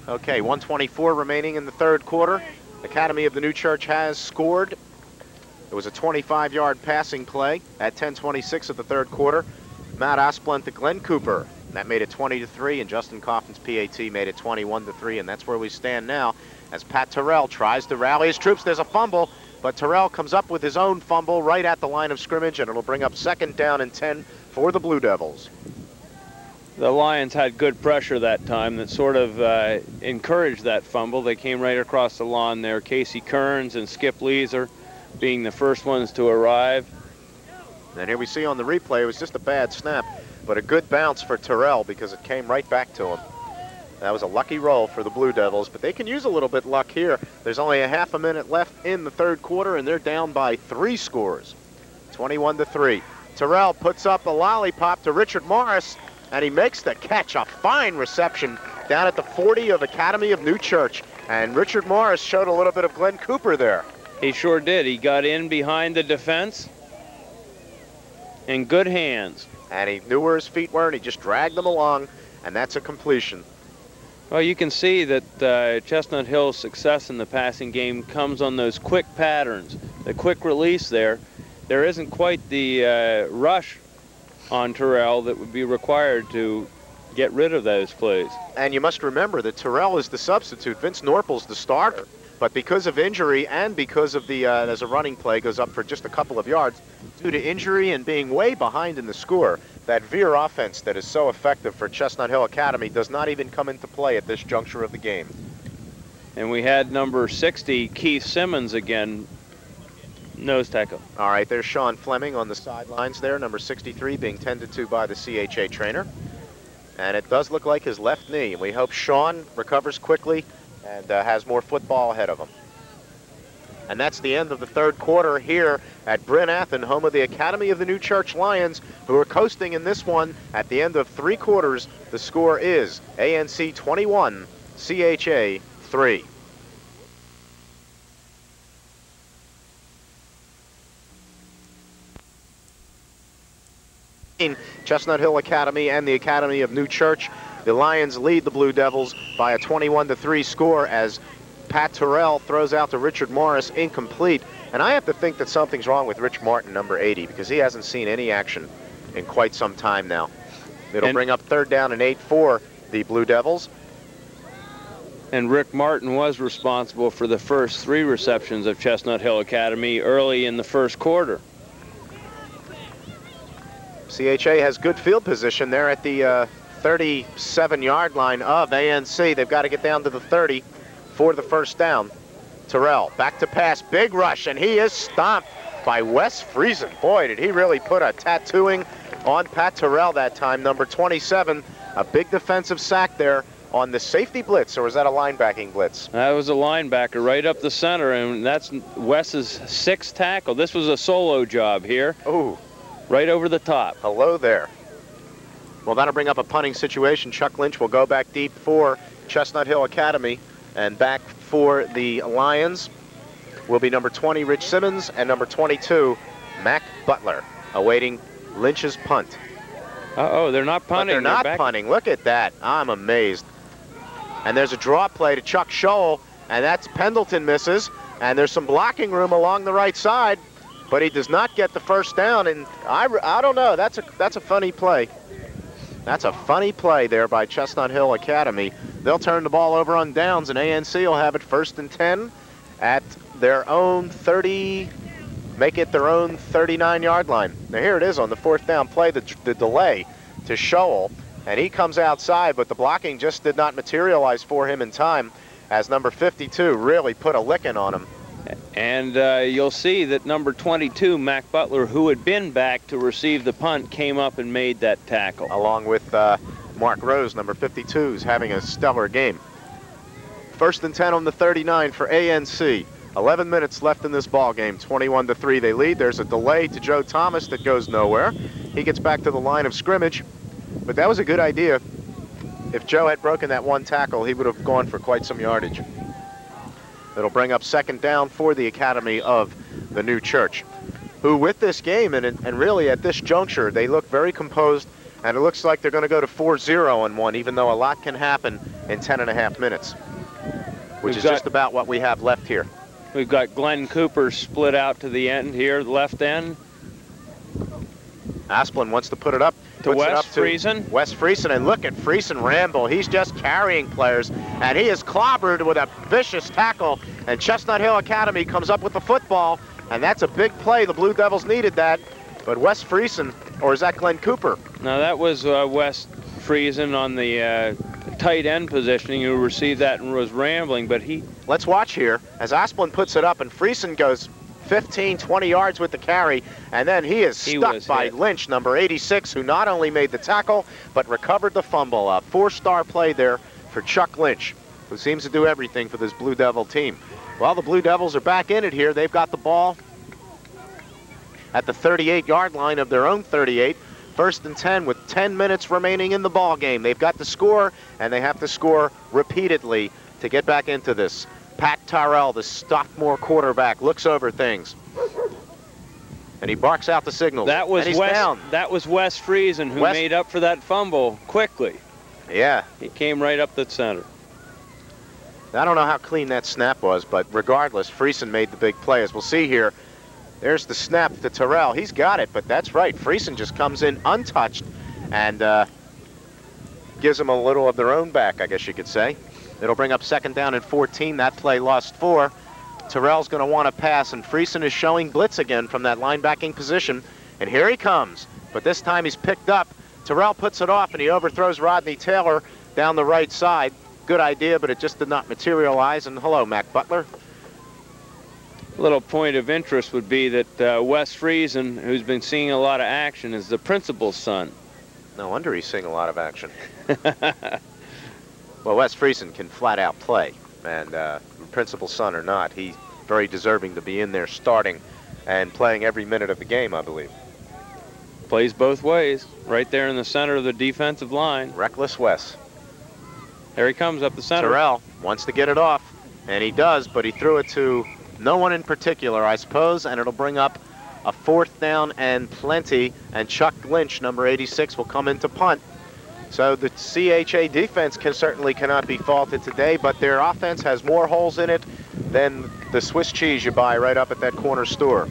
Okay, 1:24 remaining in the third quarter. Academy of the New Church has scored. It was a 25-yard passing play at 10:26 of the third quarter. Matt Osblunt to Glenn Cooper. That made it 20-3, and Justin Coffin's PAT made it 21-3, and that's where we stand now as Pat Terrell tries to rally his troops. There's a fumble, but Terrell comes up with his own fumble right at the line of scrimmage, and it'll bring up 2nd down and 10 for the Blue Devils. The Lions had good pressure that time that sort of encouraged that fumble. They came right across the lawn there. Casey Kearns and Skip Leeser being the first ones to arrive. And here we see on the replay, it was just a bad snap, but a good bounce for Terrell because it came right back to him. That was a lucky roll for the Blue Devils, but they can use a little bit luck here. There's only a half a minute left in the third quarter, and they're down by 3 scores, 21-3. Terrell puts up a lollipop to Richard Morris, and he makes the catch. A fine reception down at the 40 of Academy of New Church. And Richard Morris showed a little bit of Glenn Cooper there. He sure did. He got in behind the defense in good hands. And he knew where his feet were, and he just dragged them along, and that's a completion. Well, you can see that Chestnut Hill's success in the passing game comes on those quick patterns, the quick release there. There isn't quite the rush on Terrell that would be required to get rid of those plays. And you must remember that Terrell is the substitute. Vince Norpel's the starter. But because of injury and because of the, as a running play goes up for just a couple of yards, due to injury and being way behind in the score, that veer offense that is so effective for Chestnut Hill Academy does not even come into play at this juncture of the game. And we had number 60, Keith Simmons again, nose tackle. All right, there's Sean Fleming on the sidelines there, number 63 being tended to by the CHA trainer. And it does look like his left knee. And we hope Sean recovers quickly and has more football ahead of him. And that's the end of the third quarter here at Bryn Athyn, home of the Academy of the New Church Lions, who are coasting in this one. At the end of 3 quarters, the score is ANC 21, CHA 3. Chestnut Hill Academy and the Academy of New Church. The Lions lead the Blue Devils by a 21-3 score as Pat Terrell throws out to Richard Morris, incomplete. And I have to think that something's wrong with Rich Martin, number 80, because he hasn't seen any action in quite some time now. It'll bring up 3rd down and 8 for the Blue Devils. And Rick Martin was responsible for the first 3 receptions of Chestnut Hill Academy early in the first quarter. CHA has good field position there at the 37-yard line of ANC. They've got to get down to the 30 for the first down. Terrell back to pass, big rush, and he is stomped by Wes Friesen. Boy, did he really put a tattooing on Pat Terrell that time. Number 27, a big defensive sack there on the safety blitz, or was that a linebacking blitz? That was a linebacker right up the center, and that's Wes's 6th tackle. This was a solo job here. Ooh. Right over the top. Hello there. Well, that'll bring up a punting situation. Chuck Lynch will go back deep for Chestnut Hill Academy, and back for the Lions will be number 20, Rich Simmons, and number 22, Mac Butler, awaiting Lynch's punt. Uh-oh, they're not punting. But they're not punting. Look at that. I'm amazed. And there's a draw play to Chuck Scholl, and that's Pendleton misses, and there's some blocking room along the right side, but he does not get the first down, and I don't know. That's a funny play. That's a funny play there by Chestnut Hill Academy. They'll turn the ball over on downs, and ANC will have it 1st and 10 at their own 30, make it their own 39-yard line. Now here it is on the 4th down play, the delay to Scholl, and he comes outside, but the blocking just did not materialize for him in time as number 52 really put a licking on him. And you'll see that number 22, Mac Butler, who had been back to receive the punt, came up and made that tackle. Along with Mark Rose, number 52, who's having a stellar game. 1st and 10 on the 39 for ANC. 11 minutes left in this ball game. 21-3 they lead. There's a delay to Joe Thomas that goes nowhere. He gets back to the line of scrimmage. But that was a good idea. If Joe had broken that one tackle, he would have gone for quite some yardage. It'll bring up 2nd down for the Academy of the New Church, who with this game and really at this juncture, they look very composed, and it looks like they're going to go to 4-0 on one, even though a lot can happen in 10.5 minutes, which is just about what we have left here. We've got Glenn Cooper split out to the end here, left end. Asplin wants to put it up. To Wes Friesen. Wes Friesen, and look at Friesen ramble. He's just carrying players, and he is clobbered with a vicious tackle, and Chestnut Hill Academy comes up with the football, and that's a big play. The Blue Devils needed that, but Wes Friesen, or is that Glenn Cooper? No, that was Wes Friesen on the tight end positioning who received that and was rambling, but he... Let's watch here as Asplin puts it up, and Friesen goes 15, 20 yards with the carry, and then he is stuck by Lynch, number 86, who not only made the tackle, but recovered the fumble. A 4-star play there for Chuck Lynch, who seems to do everything for this Blue Devil team. Well, the Blue Devils are back in it here. They've got the ball at the 38-yard line of their own 38. 1st and 10 with 10 minutes remaining in the ball game. They've got to score, and they have to score repeatedly to get back into this. Pat Terrell, the sophomore quarterback, looks over things, and he barks out the signals. That was Wes Friesen who made up for that fumble quickly. Yeah. He came right up the center. I don't know how clean that snap was, but regardless, Friesen made the big play. As we'll see here, there's the snap to Terrell. He's got it, but that's right. Friesen just comes in untouched and gives them a little of their own back, I guess you could say. It'll bring up 2nd down and 14. That play lost 4. Terrell's going to want to pass, and Friesen is showing blitz again from that linebacking position. And here he comes, but this time he's picked up. Terrell puts it off, and he overthrows Rodney Taylor down the right side. Good idea, but it just did not materialize. And hello, Mac Butler. A little point of interest would be that Wes Friesen, who's been seeing a lot of action, is the principal's son. No wonder he's seeing a lot of action. Well, Wes Friesen can flat out play, and principal's son or not, he's very deserving to be in there starting and playing every minute of the game, I believe. Plays both ways, right there in the center of the defensive line. Reckless Wes. There he comes up the center. Terrell wants to get it off, and he does, but he threw it to no one in particular, I suppose, and it'll bring up a 4th down and plenty, and Chuck Lynch, number 86, will come into punt. So the CHA defense certainly cannot be faulted today, but their offense has more holes in it than the Swiss cheese you buy right up at that corner store.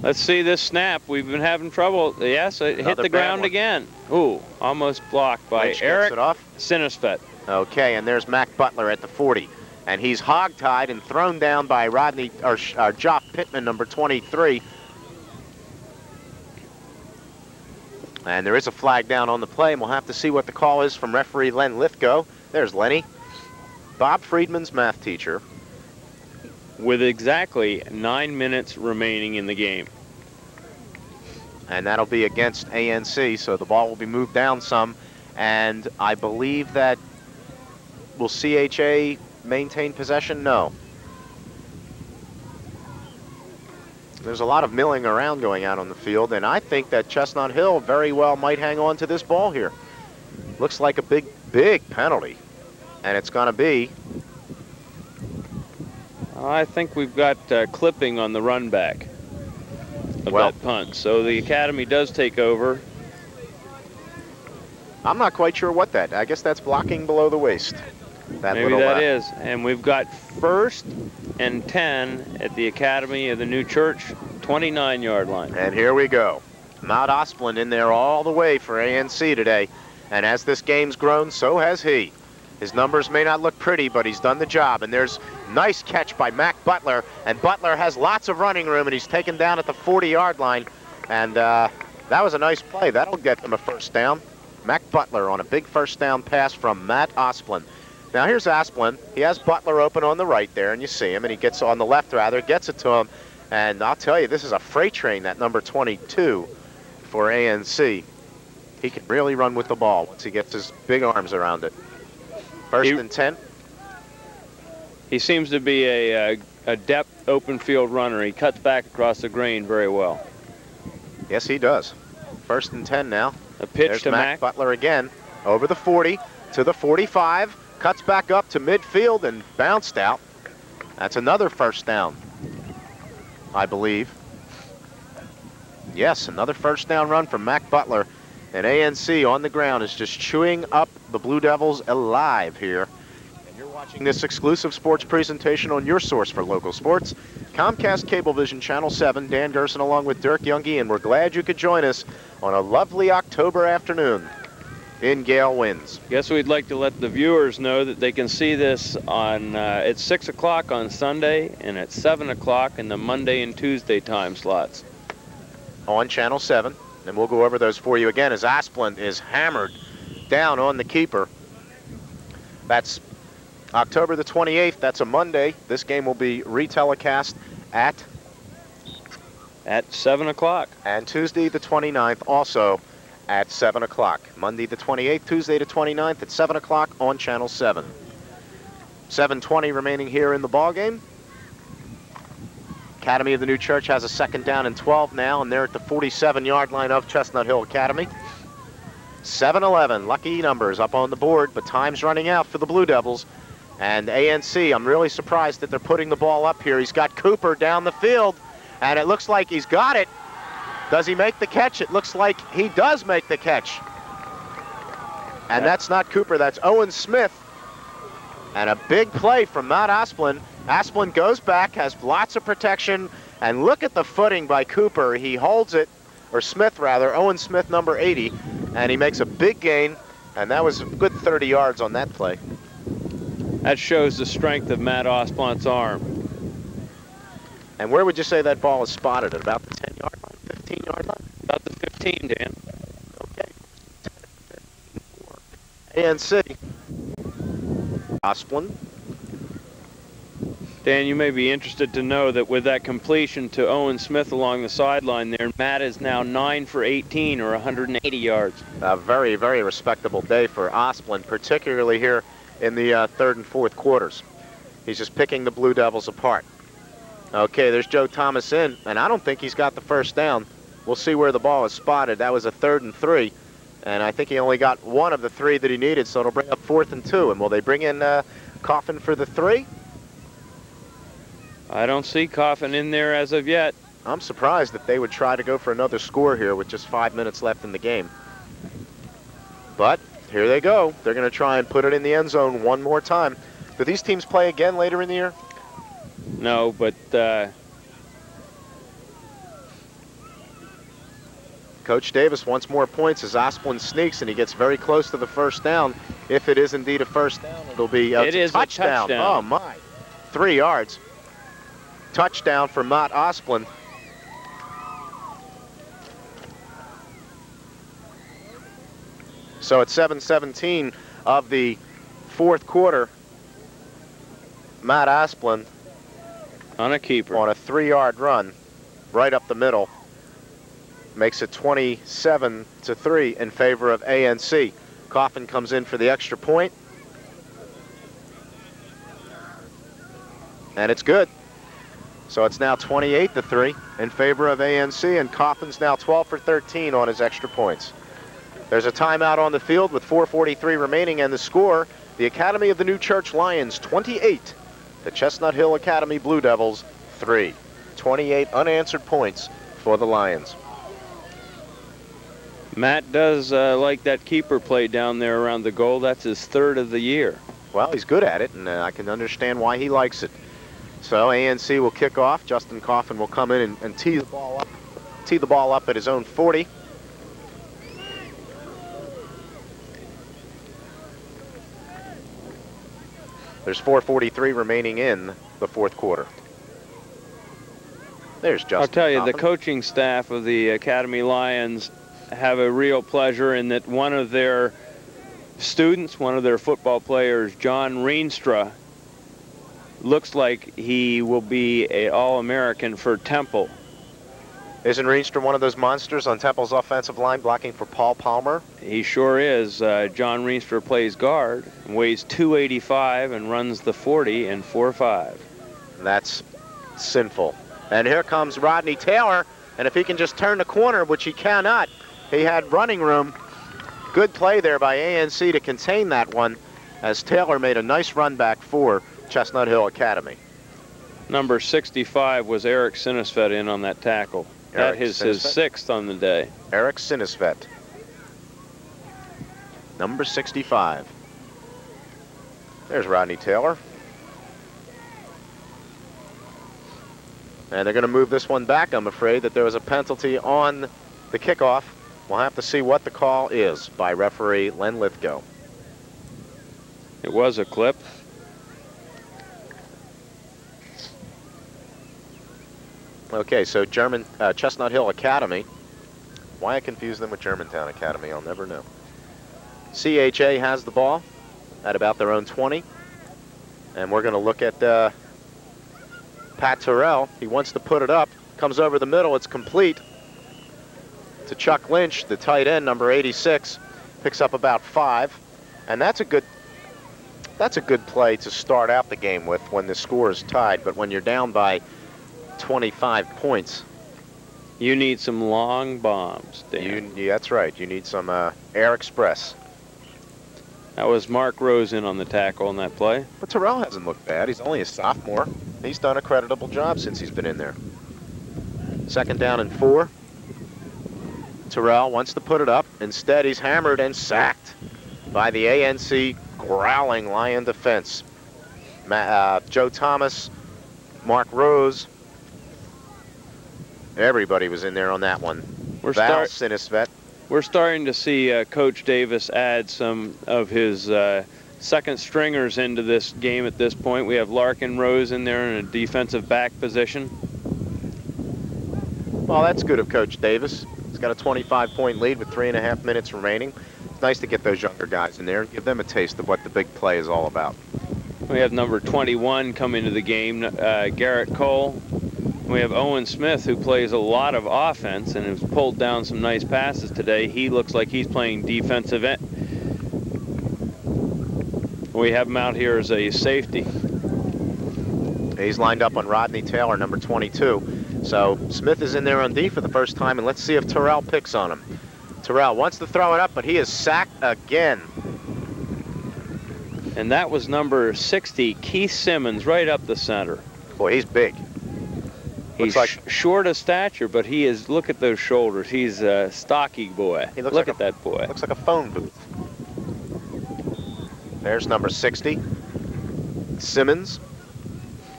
Let's see this snap. We've been having trouble. Yes, it hit the ground again. Ooh, almost blocked by Eric Sinisfet. Okay, and there's Mac Butler at the 40. And he's hog-tied and thrown down by Joff Pittman, number 23. And there is a flag down on the play, and we'll have to see what the call is from referee Len Lithgow. There's Lenny, Bob Friedman's math teacher. With exactly 9 minutes remaining in the game. And that'll be against ANC, so the ball will be moved down some. And I believe that, will CHA maintain possession? No. There's a lot of milling around going out on the field, and I think that Chestnut Hill very well might hang on to this ball here. Looks like a big, big penalty, and it's going to be. I think we've got clipping on the run back of that punt, so the Academy does take over. I'm not quite sure what that. I guess that's blocking below the waist. Maybe that is. And we've got 1st and 10 at the Academy of the New Church 29-yard line. And here we go. Matt Osplin in there all the way for ANC today. And as this game's grown, so has he. His numbers may not look pretty, but he's done the job. And there's nice catch by Mac Butler. And Butler has lots of running room, and he's taken down at the 40-yard line. And that was a nice play. That'll get them a first down. Mac Butler on a big first down pass from Matt Osplin. Now here's Asplin. He has Butler open on the right there, and you see him, and he gets on the left rather, gets it to him. And I'll tell you, this is a freight train, that number 22 for ANC. He can really run with the ball once he gets his big arms around it. First and 10. He seems to be a depth open field runner. He cuts back across the green very well. Yes, he does. First and 10 now. A pitch There's to Mac Butler again, over the 40 to the 45. Cuts back up to midfield and bounced out. That's another first down, I believe. Yes, another first down run from Mac Butler. And ANC on the ground is just chewing up the Blue Devils alive here. And you're watching this exclusive sports presentation on your source for local sports, Comcast Cablevision Channel 7. Dan Gerson along with Dirk Youngie, and we're glad you could join us on a lovely October afternoon in Gale Winds. Guess we'd like to let the viewers know that they can see this on at 6 o'clock on Sunday and at 7 o'clock in the Monday and Tuesday time slots. On Channel 7. And we'll go over those for you again as Asplin is hammered down on the keeper. That's October the 28th. That's a Monday. This game will be retelecast at 7 o'clock. And Tuesday the 29th also at 7 o'clock. Monday the 28th, Tuesday the 29th at 7 o'clock on Channel 7. 7:20 remaining here in the ballgame. Academy of the New Church has a second down and 12 now, and they're at the 47-yard line of Chestnut Hill Academy. 7-11, lucky numbers up on the board, but time's running out for the Blue Devils. And ANC, I'm really surprised that they're putting the ball up here. He's got Cooper down the field, and it looks like he's got it. Does he make the catch? It looks like he does make the catch. And that's not Cooper, that's Owen Smith. And a big play from Matt Asplin. Asplin goes back, has lots of protection, and look at the footing by Cooper. He holds it, or Smith rather, Owen Smith, number 80, and he makes a big gain, and that was a good 30 yards on that play. That shows the strength of Matt Osplin's arm. And where would you say that ball is spotted? At about the 10-yard line, 15-yard line? About the 15, Dan. Okay. ANC. Asplin. Dan, you may be interested to know that with that completion to Owen Smith along the sideline there, Matt is now 9 for 18, or 180 yards. A very, very respectable day for Asplin, particularly here in the third and fourth quarters. He's just picking the Blue Devils apart. Okay, there's Joe Thomas in, and I don't think he's got the first down. We'll see where the ball is spotted. That was a 3rd and 3, and I think he only got one of the 3 that he needed, so it'll bring up 4th and 2. And will they bring in Coffin for the 3? I don't see Coffin in there as of yet. I'm surprised that they would try to go for another score here with just 5 minutes left in the game. But here they go. They're going to try and put it in the end zone one more time. Do these teams play again later in the year? No, but Coach Davis wants more points as Asplund sneaks, and he gets very close to the first down. If it is indeed a first down, it'll be it is a touchdown. Oh, my. 3 yards. Touchdown for Matt Asplund. So at 7:17 of the fourth quarter, Matt Asplund on a keeper on a 3-yard run right up the middle makes it 27-3 in favor of ANC. Coffin comes in for the extra point, and it's good. So it's now 28-3 in favor of ANC, and Coffin's now 12 for 13 on his extra points. There's a timeout on the field with 4:43 remaining, and the score, the Academy of the New Church Lions 28, the Chestnut Hill Academy Blue Devils 3. 28 unanswered points for the Lions. Matt does like that keeper play down there around the goal. That's his 3rd of the year. Well, he's good at it, and I can understand why he likes it. So ANC will kick off. Justin Coffin will come in and tee the ball up at his own 40. There's 4:43 remaining in the fourth quarter. There's Justin I'll tell you, Coffin. the coaching staff of the Academy Lions have a real pleasure in that one of their students, one of their football players, John Reenstra, looks like he will be an All-American for Temple. Isn't Reenstra one of those monsters on Temple's offensive line blocking for Paul Palmer? He sure is. John Reenstra plays guard, weighs 285 and runs the 40 in 4.5. That's sinful. And here comes Rodney Taylor, and if he can just turn the corner, which he cannot, he had running room. Good play there by ANC to contain that one, as Taylor made a nice run back for Chestnut Hill Academy. Number 65 was Eric Sinisvet in on that tackle. That is his 6th on the day. Eric Sinisvet, number 65. There's Rodney Taylor. And they're going to move this one back, I'm afraid, that there was a penalty on the kickoff. We'll have to see what the call is by referee Len Lithgow. It was a clip. Okay, so Chestnut Hill Academy. Why I confuse them with Germantown Academy, I'll never know. CHA has the ball at about their own 20. And we're going to look at Pat Terrell. He wants to put it up. Comes over the middle. It's complete to Chuck Lynch, the tight end, number 86. Picks up about 5. And that's a good play to start out the game with when the score is tied. But when you're down by 25 points, you need some long bombs, Dan. That's right. You need some Air Express. That was Mark Rose in on the tackle on that play. But Terrell hasn't looked bad. He's only a sophomore. He's done a creditable job since he's been in there. 2nd down and 4. Terrell wants to put it up. Instead, he's hammered and sacked by the ANC growling Lion defense. Joe Thomas, Mark Rose, everybody was in there on that one. Val Sinisvet. We're starting to see Coach Davis add some of his second stringers into this game at this point. We have Larkin Rose in there in a defensive back position. Well, that's good of Coach Davis. He's got a 25-point lead with 3.5 minutes remaining. It's nice to get those younger guys in there and give them a taste of what the big play is all about. We have number 21 coming to the game, Garrett Cole. We have Owen Smith, who plays a lot of offense and has pulled down some nice passes today. He looks like he's playing defensive end. We have him out here as a safety. He's lined up on Rodney Taylor, number 22. So Smith is in there on D for the first time, and let's see if Terrell picks on him. Terrell wants to throw it up, but he is sacked again. And that was number 60, Keith Simmons, right up the center. Boy, he's big. He's short of stature, but he is, look at those shoulders. He's a stocky boy. He looks look like at that boy. Looks like a phone booth. There's number 60, Simmons,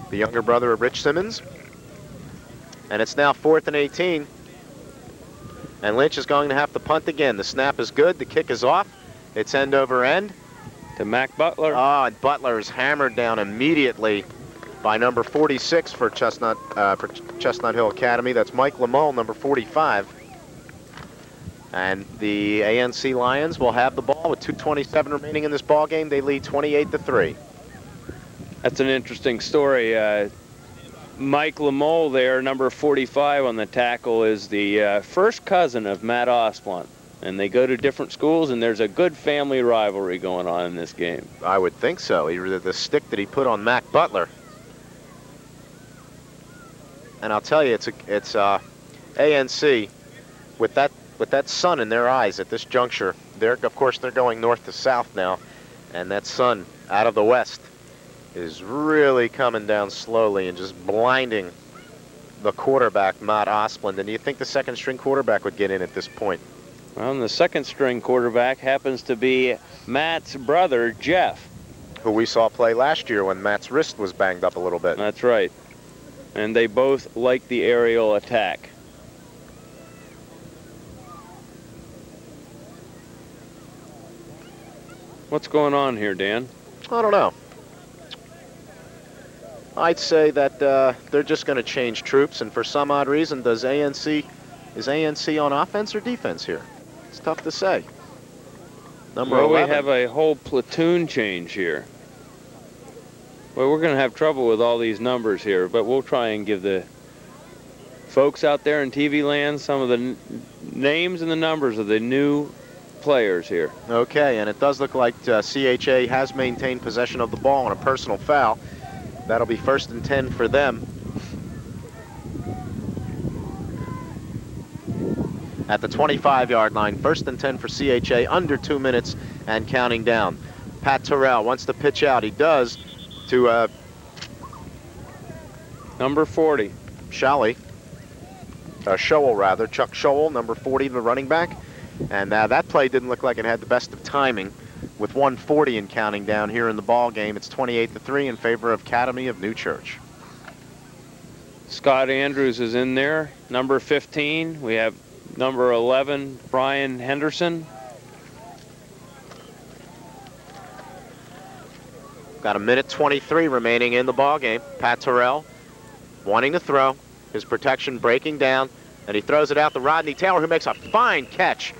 the younger brother of Rich Simmons. And it's now 4th and 18. And Lynch is going to have to punt again. The snap is good. The kick is off. It's end over end. To Mac Butler. Oh, and Butler is hammered down immediately by number 46 for Chestnut Hill Academy. That's Mike Lamole, number 45. And the ANC Lions will have the ball with 2:27 remaining in this ball game. They lead 28-3. That's an interesting story. Mike Lamole there, number 45 on the tackle, is the first cousin of Matt Osplund. And they go to different schools, and there's a good family rivalry going on in this game. I would think so. The stick that he put on Mac Butler. And I'll tell you, it's ANC with that sun in their eyes at this juncture. Of course, they're going north to south now, and that sun out of the west is really coming down slowly and just blinding the quarterback, Matt Osplund. And do you think the second string quarterback would get in at this point? Well, and the second string quarterback happens to be Matt's brother, Jeff. Who we saw play last year when Matt's wrist was banged up a little bit. That's right. And they both like the aerial attack. What's going on here, Dan? I don't know. I'd say that they're just going to change troops, and for some odd reason, is ANC on offense or defense here? It's tough to say. Number 11. We have a whole platoon change here. Well, we're going to have trouble with all these numbers here, but we'll try and give the folks out there in TV land some of the names and the numbers of the new players here. Okay, and it does look like CHA has maintained possession of the ball on a personal foul. That'll be 1st and 10 for them. At the 25-yard line, 1st and 10 for CHA, under 2 minutes and counting down. Pat Terrell wants to pitch out. He does to number 40. Showell rather, Chuck Showell, number 40, the running back. And that play didn't look like it had the best of timing. With 1:40 and counting down here in the ball game, it's 28-3 in favor of Academy of New Church. Scott Andrews is in there. Number 15, we have number 11, Brian Henderson. Got 1:23 remaining in the ball game. Pat Terrell wanting to throw. His protection breaking down, and he throws it out to Rodney Taylor, who makes a fine catch.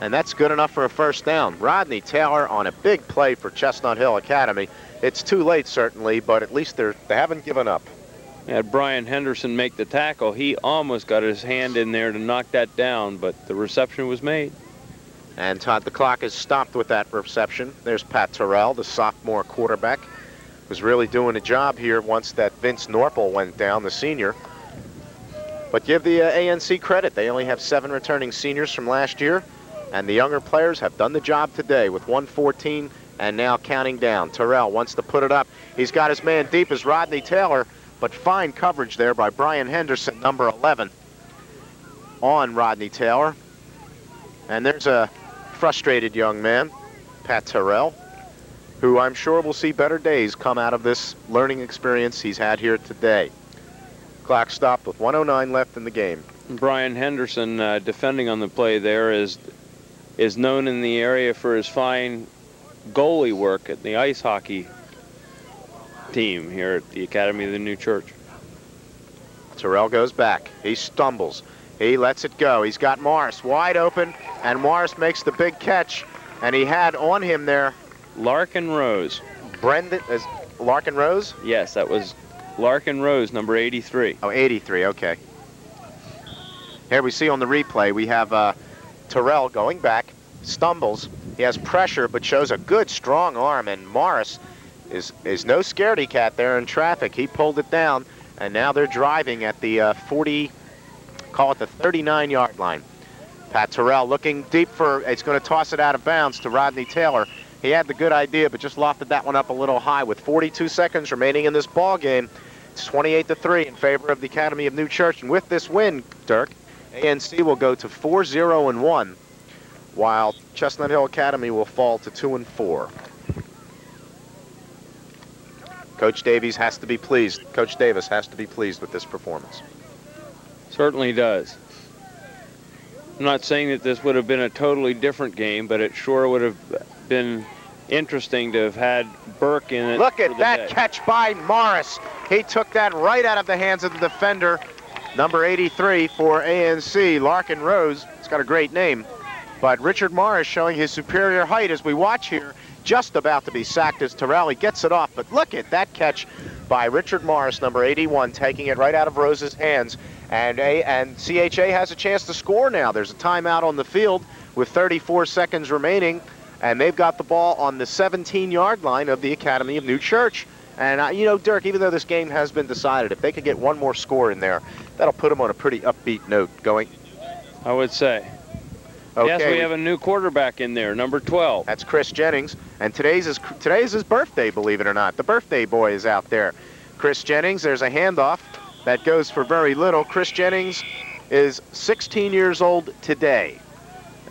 And that's good enough for a 1st down. Rodney Taylor on a big play for Chestnut Hill Academy. It's too late, certainly, but at least they haven't given up. Had Brian Henderson make the tackle, he almost got his hand in there to knock that down, but the reception was made. And Todd, the clock is stopped with that reception. There's Pat Terrell, the sophomore quarterback, was really doing a job here once that Vince Norpel went down, the senior. But give the ANC credit. They only have 7 returning seniors from last year. And the younger players have done the job today with 1:14 and now counting down. Terrell wants to put it up. He's got his man deep as Rodney Taylor, but fine coverage there by Brian Henderson, number 11, on Rodney Taylor. And there's a frustrated young man, Pat Terrell, who I'm sure will see better days come out of this learning experience he's had here today. Clock stopped with 1:09 left in the game. Brian Henderson, defending on the play there, is known in the area for his fine goalie work at the ice hockey team here at the Academy of the New Church. Terrell goes back. He stumbles. He lets it go. He's got Morris wide open, and Morris makes the big catch. And he had on him there Larkin Rose. Larkin Rose? Yes, that was Larkin Rose, number 83. Oh, 83, okay. Here we see on the replay, we have Terrell going back, stumbles. He has pressure, but shows a good, strong arm, and Morris is no scaredy cat there in traffic. He pulled it down, and now they're driving at the 39-yard line. Pat Terrell looking deep it's going to toss it out of bounds to Rodney Taylor. He had the good idea, but just lofted that one up a little high. With 42 seconds remaining in this ball game, it's 28-3 in favor of the Academy of New Church. And with this win, Dirk, ANC will go to 4-0-1, while Chestnut Hill Academy will fall to 2-4. Coach Davies has to be pleased. Coach Davis has to be pleased with this performance. Certainly does. I'm not saying that this would have been a totally different game, but it sure would have been interesting to have had Burke in it. Look at that catch by Morris. He took that right out of the hands of the defender, number 83 for ANC, Larkin Rose. It's got a great name. But Richard Morris showing his superior height as we watch here, just about to be sacked as Terrell. He gets it off, but look at that catch by Richard Morris, number 81, taking it right out of Rose's hands. And CHA has a chance to score now. There's a timeout on the field with 34 seconds remaining, and they've got the ball on the 17-yard line of the Academy of New Church. And, you know, Dirk, even though this game has been decided, if they could get one more score in there, that'll put them on a pretty upbeat note going. I would say. Okay, yes, we have a new quarterback in there, number 12. That's Chris Jennings, and today's his birthday, believe it or not. The birthday boy is out there. Chris Jennings, there's a handoff that goes for very little. Chris Jennings is 16 years old today.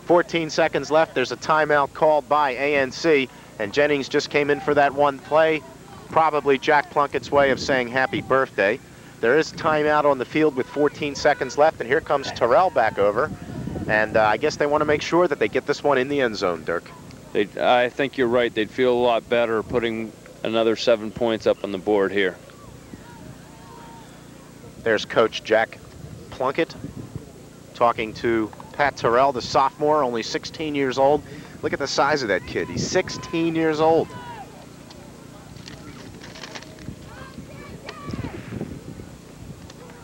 14 seconds left. There's a timeout called by ANC, and Jennings just came in for that one play. Probably Jack Plunkett's way of saying happy birthday. There is timeout on the field with 14 seconds left, and here comes Terrell back over. And I guess they want to make sure that they get this one in the end zone, Dirk. I think you're right. They'd feel a lot better putting another 7 points up on the board here. There's Coach Jack Plunkett talking to Pat Terrell, the sophomore, only 16 years old. Look at the size of that kid. He's 16 years old.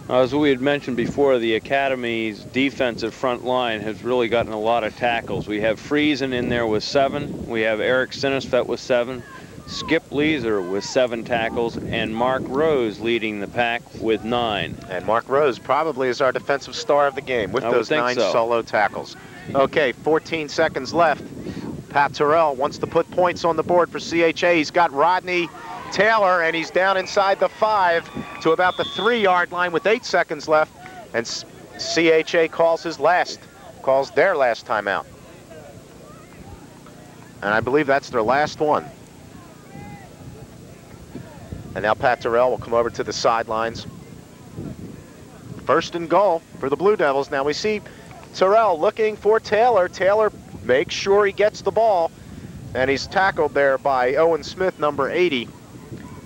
As we had mentioned before, the Academy's defensive front line has really gotten a lot of tackles. We have Friesen in there with 7. We have Eric Sinisfet with 7. Skip Leeser with 7 tackles, and Mark Rose leading the pack with 9. And Mark Rose probably is our defensive star of the game with those 9 solo tackles. Okay, 14 seconds left. Pat Terrell wants to put points on the board for CHA. He's got Rodney Taylor, and he's down inside the 5 to about the 3-yard line with 8 seconds left. And CHA calls their last timeout. And I believe that's their last one. And now Pat Terrell will come over to the sidelines. First and goal for the Blue Devils. Now we see Terrell looking for Taylor. Taylor makes sure he gets the ball, and he's tackled there by Owen Smith, number 80.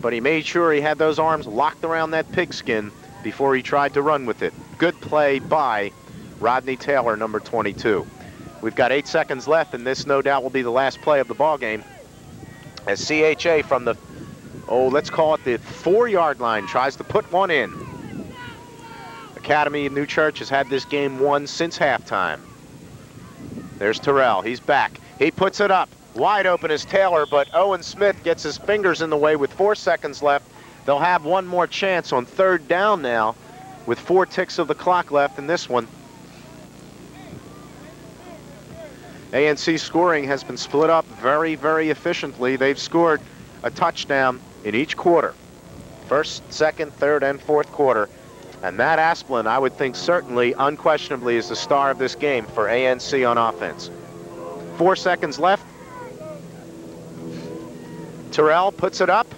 But he made sure he had those arms locked around that pigskin before he tried to run with it. Good play by Rodney Taylor, number 22. We've got 8 seconds left, and this no doubt will be the last play of the ball game. As CHA from the, let's call it the 4-yard line, tries to put one in. Academy of New Church has had this game won since halftime. There's Terrell. He's back. He puts it up. Wide open is Taylor, but Owen Smith gets his fingers in the way with 4 seconds left. They'll have one more chance on 3rd down now with 4 ticks of the clock left in this one. ANC scoring has been split up very, very efficiently. They've scored a touchdown in each quarter. 1st, 2nd, 3rd, and 4th quarter. And Matt Asplund, I would think certainly, unquestionably, is the star of this game for ANC on offense. 4 seconds left. Terrell puts it up.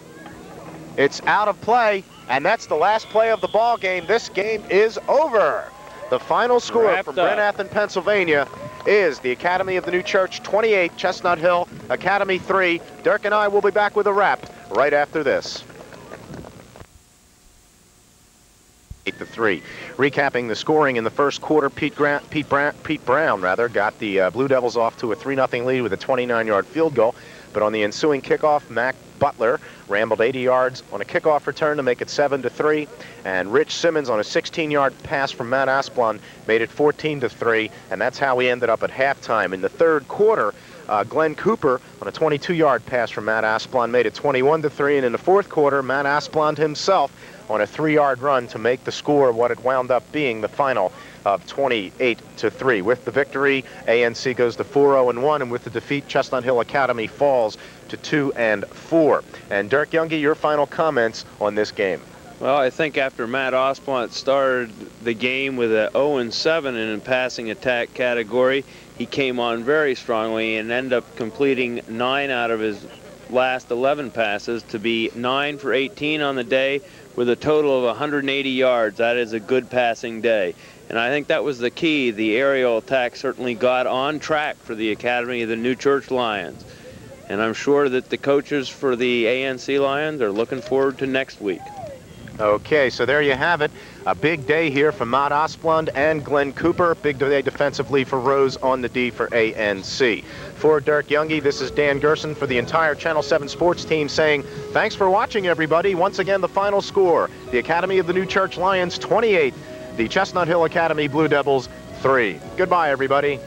It's out of play, and that's the last play of the ball game. This game is over. The final score from Bryn Athyn, Pennsylvania is the Academy of the New Church 28, Chestnut Hill Academy 3. Dirk and I will be back with a wrap right after this. 8-3. Recapping the scoring in the first quarter, Pete Brown got the Blue Devils off to a 3-0 lead with a 29-yard field goal. But on the ensuing kickoff, Mac Butler rambled 80 yards on a kickoff return to make it 7-3. And Rich Simmons on a 16-yard pass from Matt Asplund made it 14-3. And that's how we ended up at halftime. In the 3rd quarter, Glenn Cooper on a 22-yard pass from Matt Asplund made it 21-3. And in the 4th quarter, Matt Asplund himself on a 3-yard run to make the score what it wound up being the final of 28-3. With the victory, ANC goes to 4-0-1, and with the defeat, Chestnut Hill Academy falls to 2-4. And Dirk Youngie, your final comments on this game. Well, I think after Matt Asplund started the game with a 0-7 in passing attack category, he came on very strongly and ended up completing 9 out of his last 11 passes to be 9 for 18 on the day with a total of 180 yards. That is a good passing day. And I think that was the key. The aerial attack certainly got on track for the Academy of the New Church Lions. And I'm sure that the coaches for the ANC Lions are looking forward to next week. Okay, so there you have it. A big day here for Matt Osplund and Glenn Cooper. Big day defensively for Rose on the D for ANC. For Dirk Youngie, this is Dan Gerson for the entire Channel 7 sports team saying thanks for watching, everybody. Once again, the final score, the Academy of the New Church Lions 28, the Chestnut Hill Academy Blue Devils 3. Goodbye, everybody.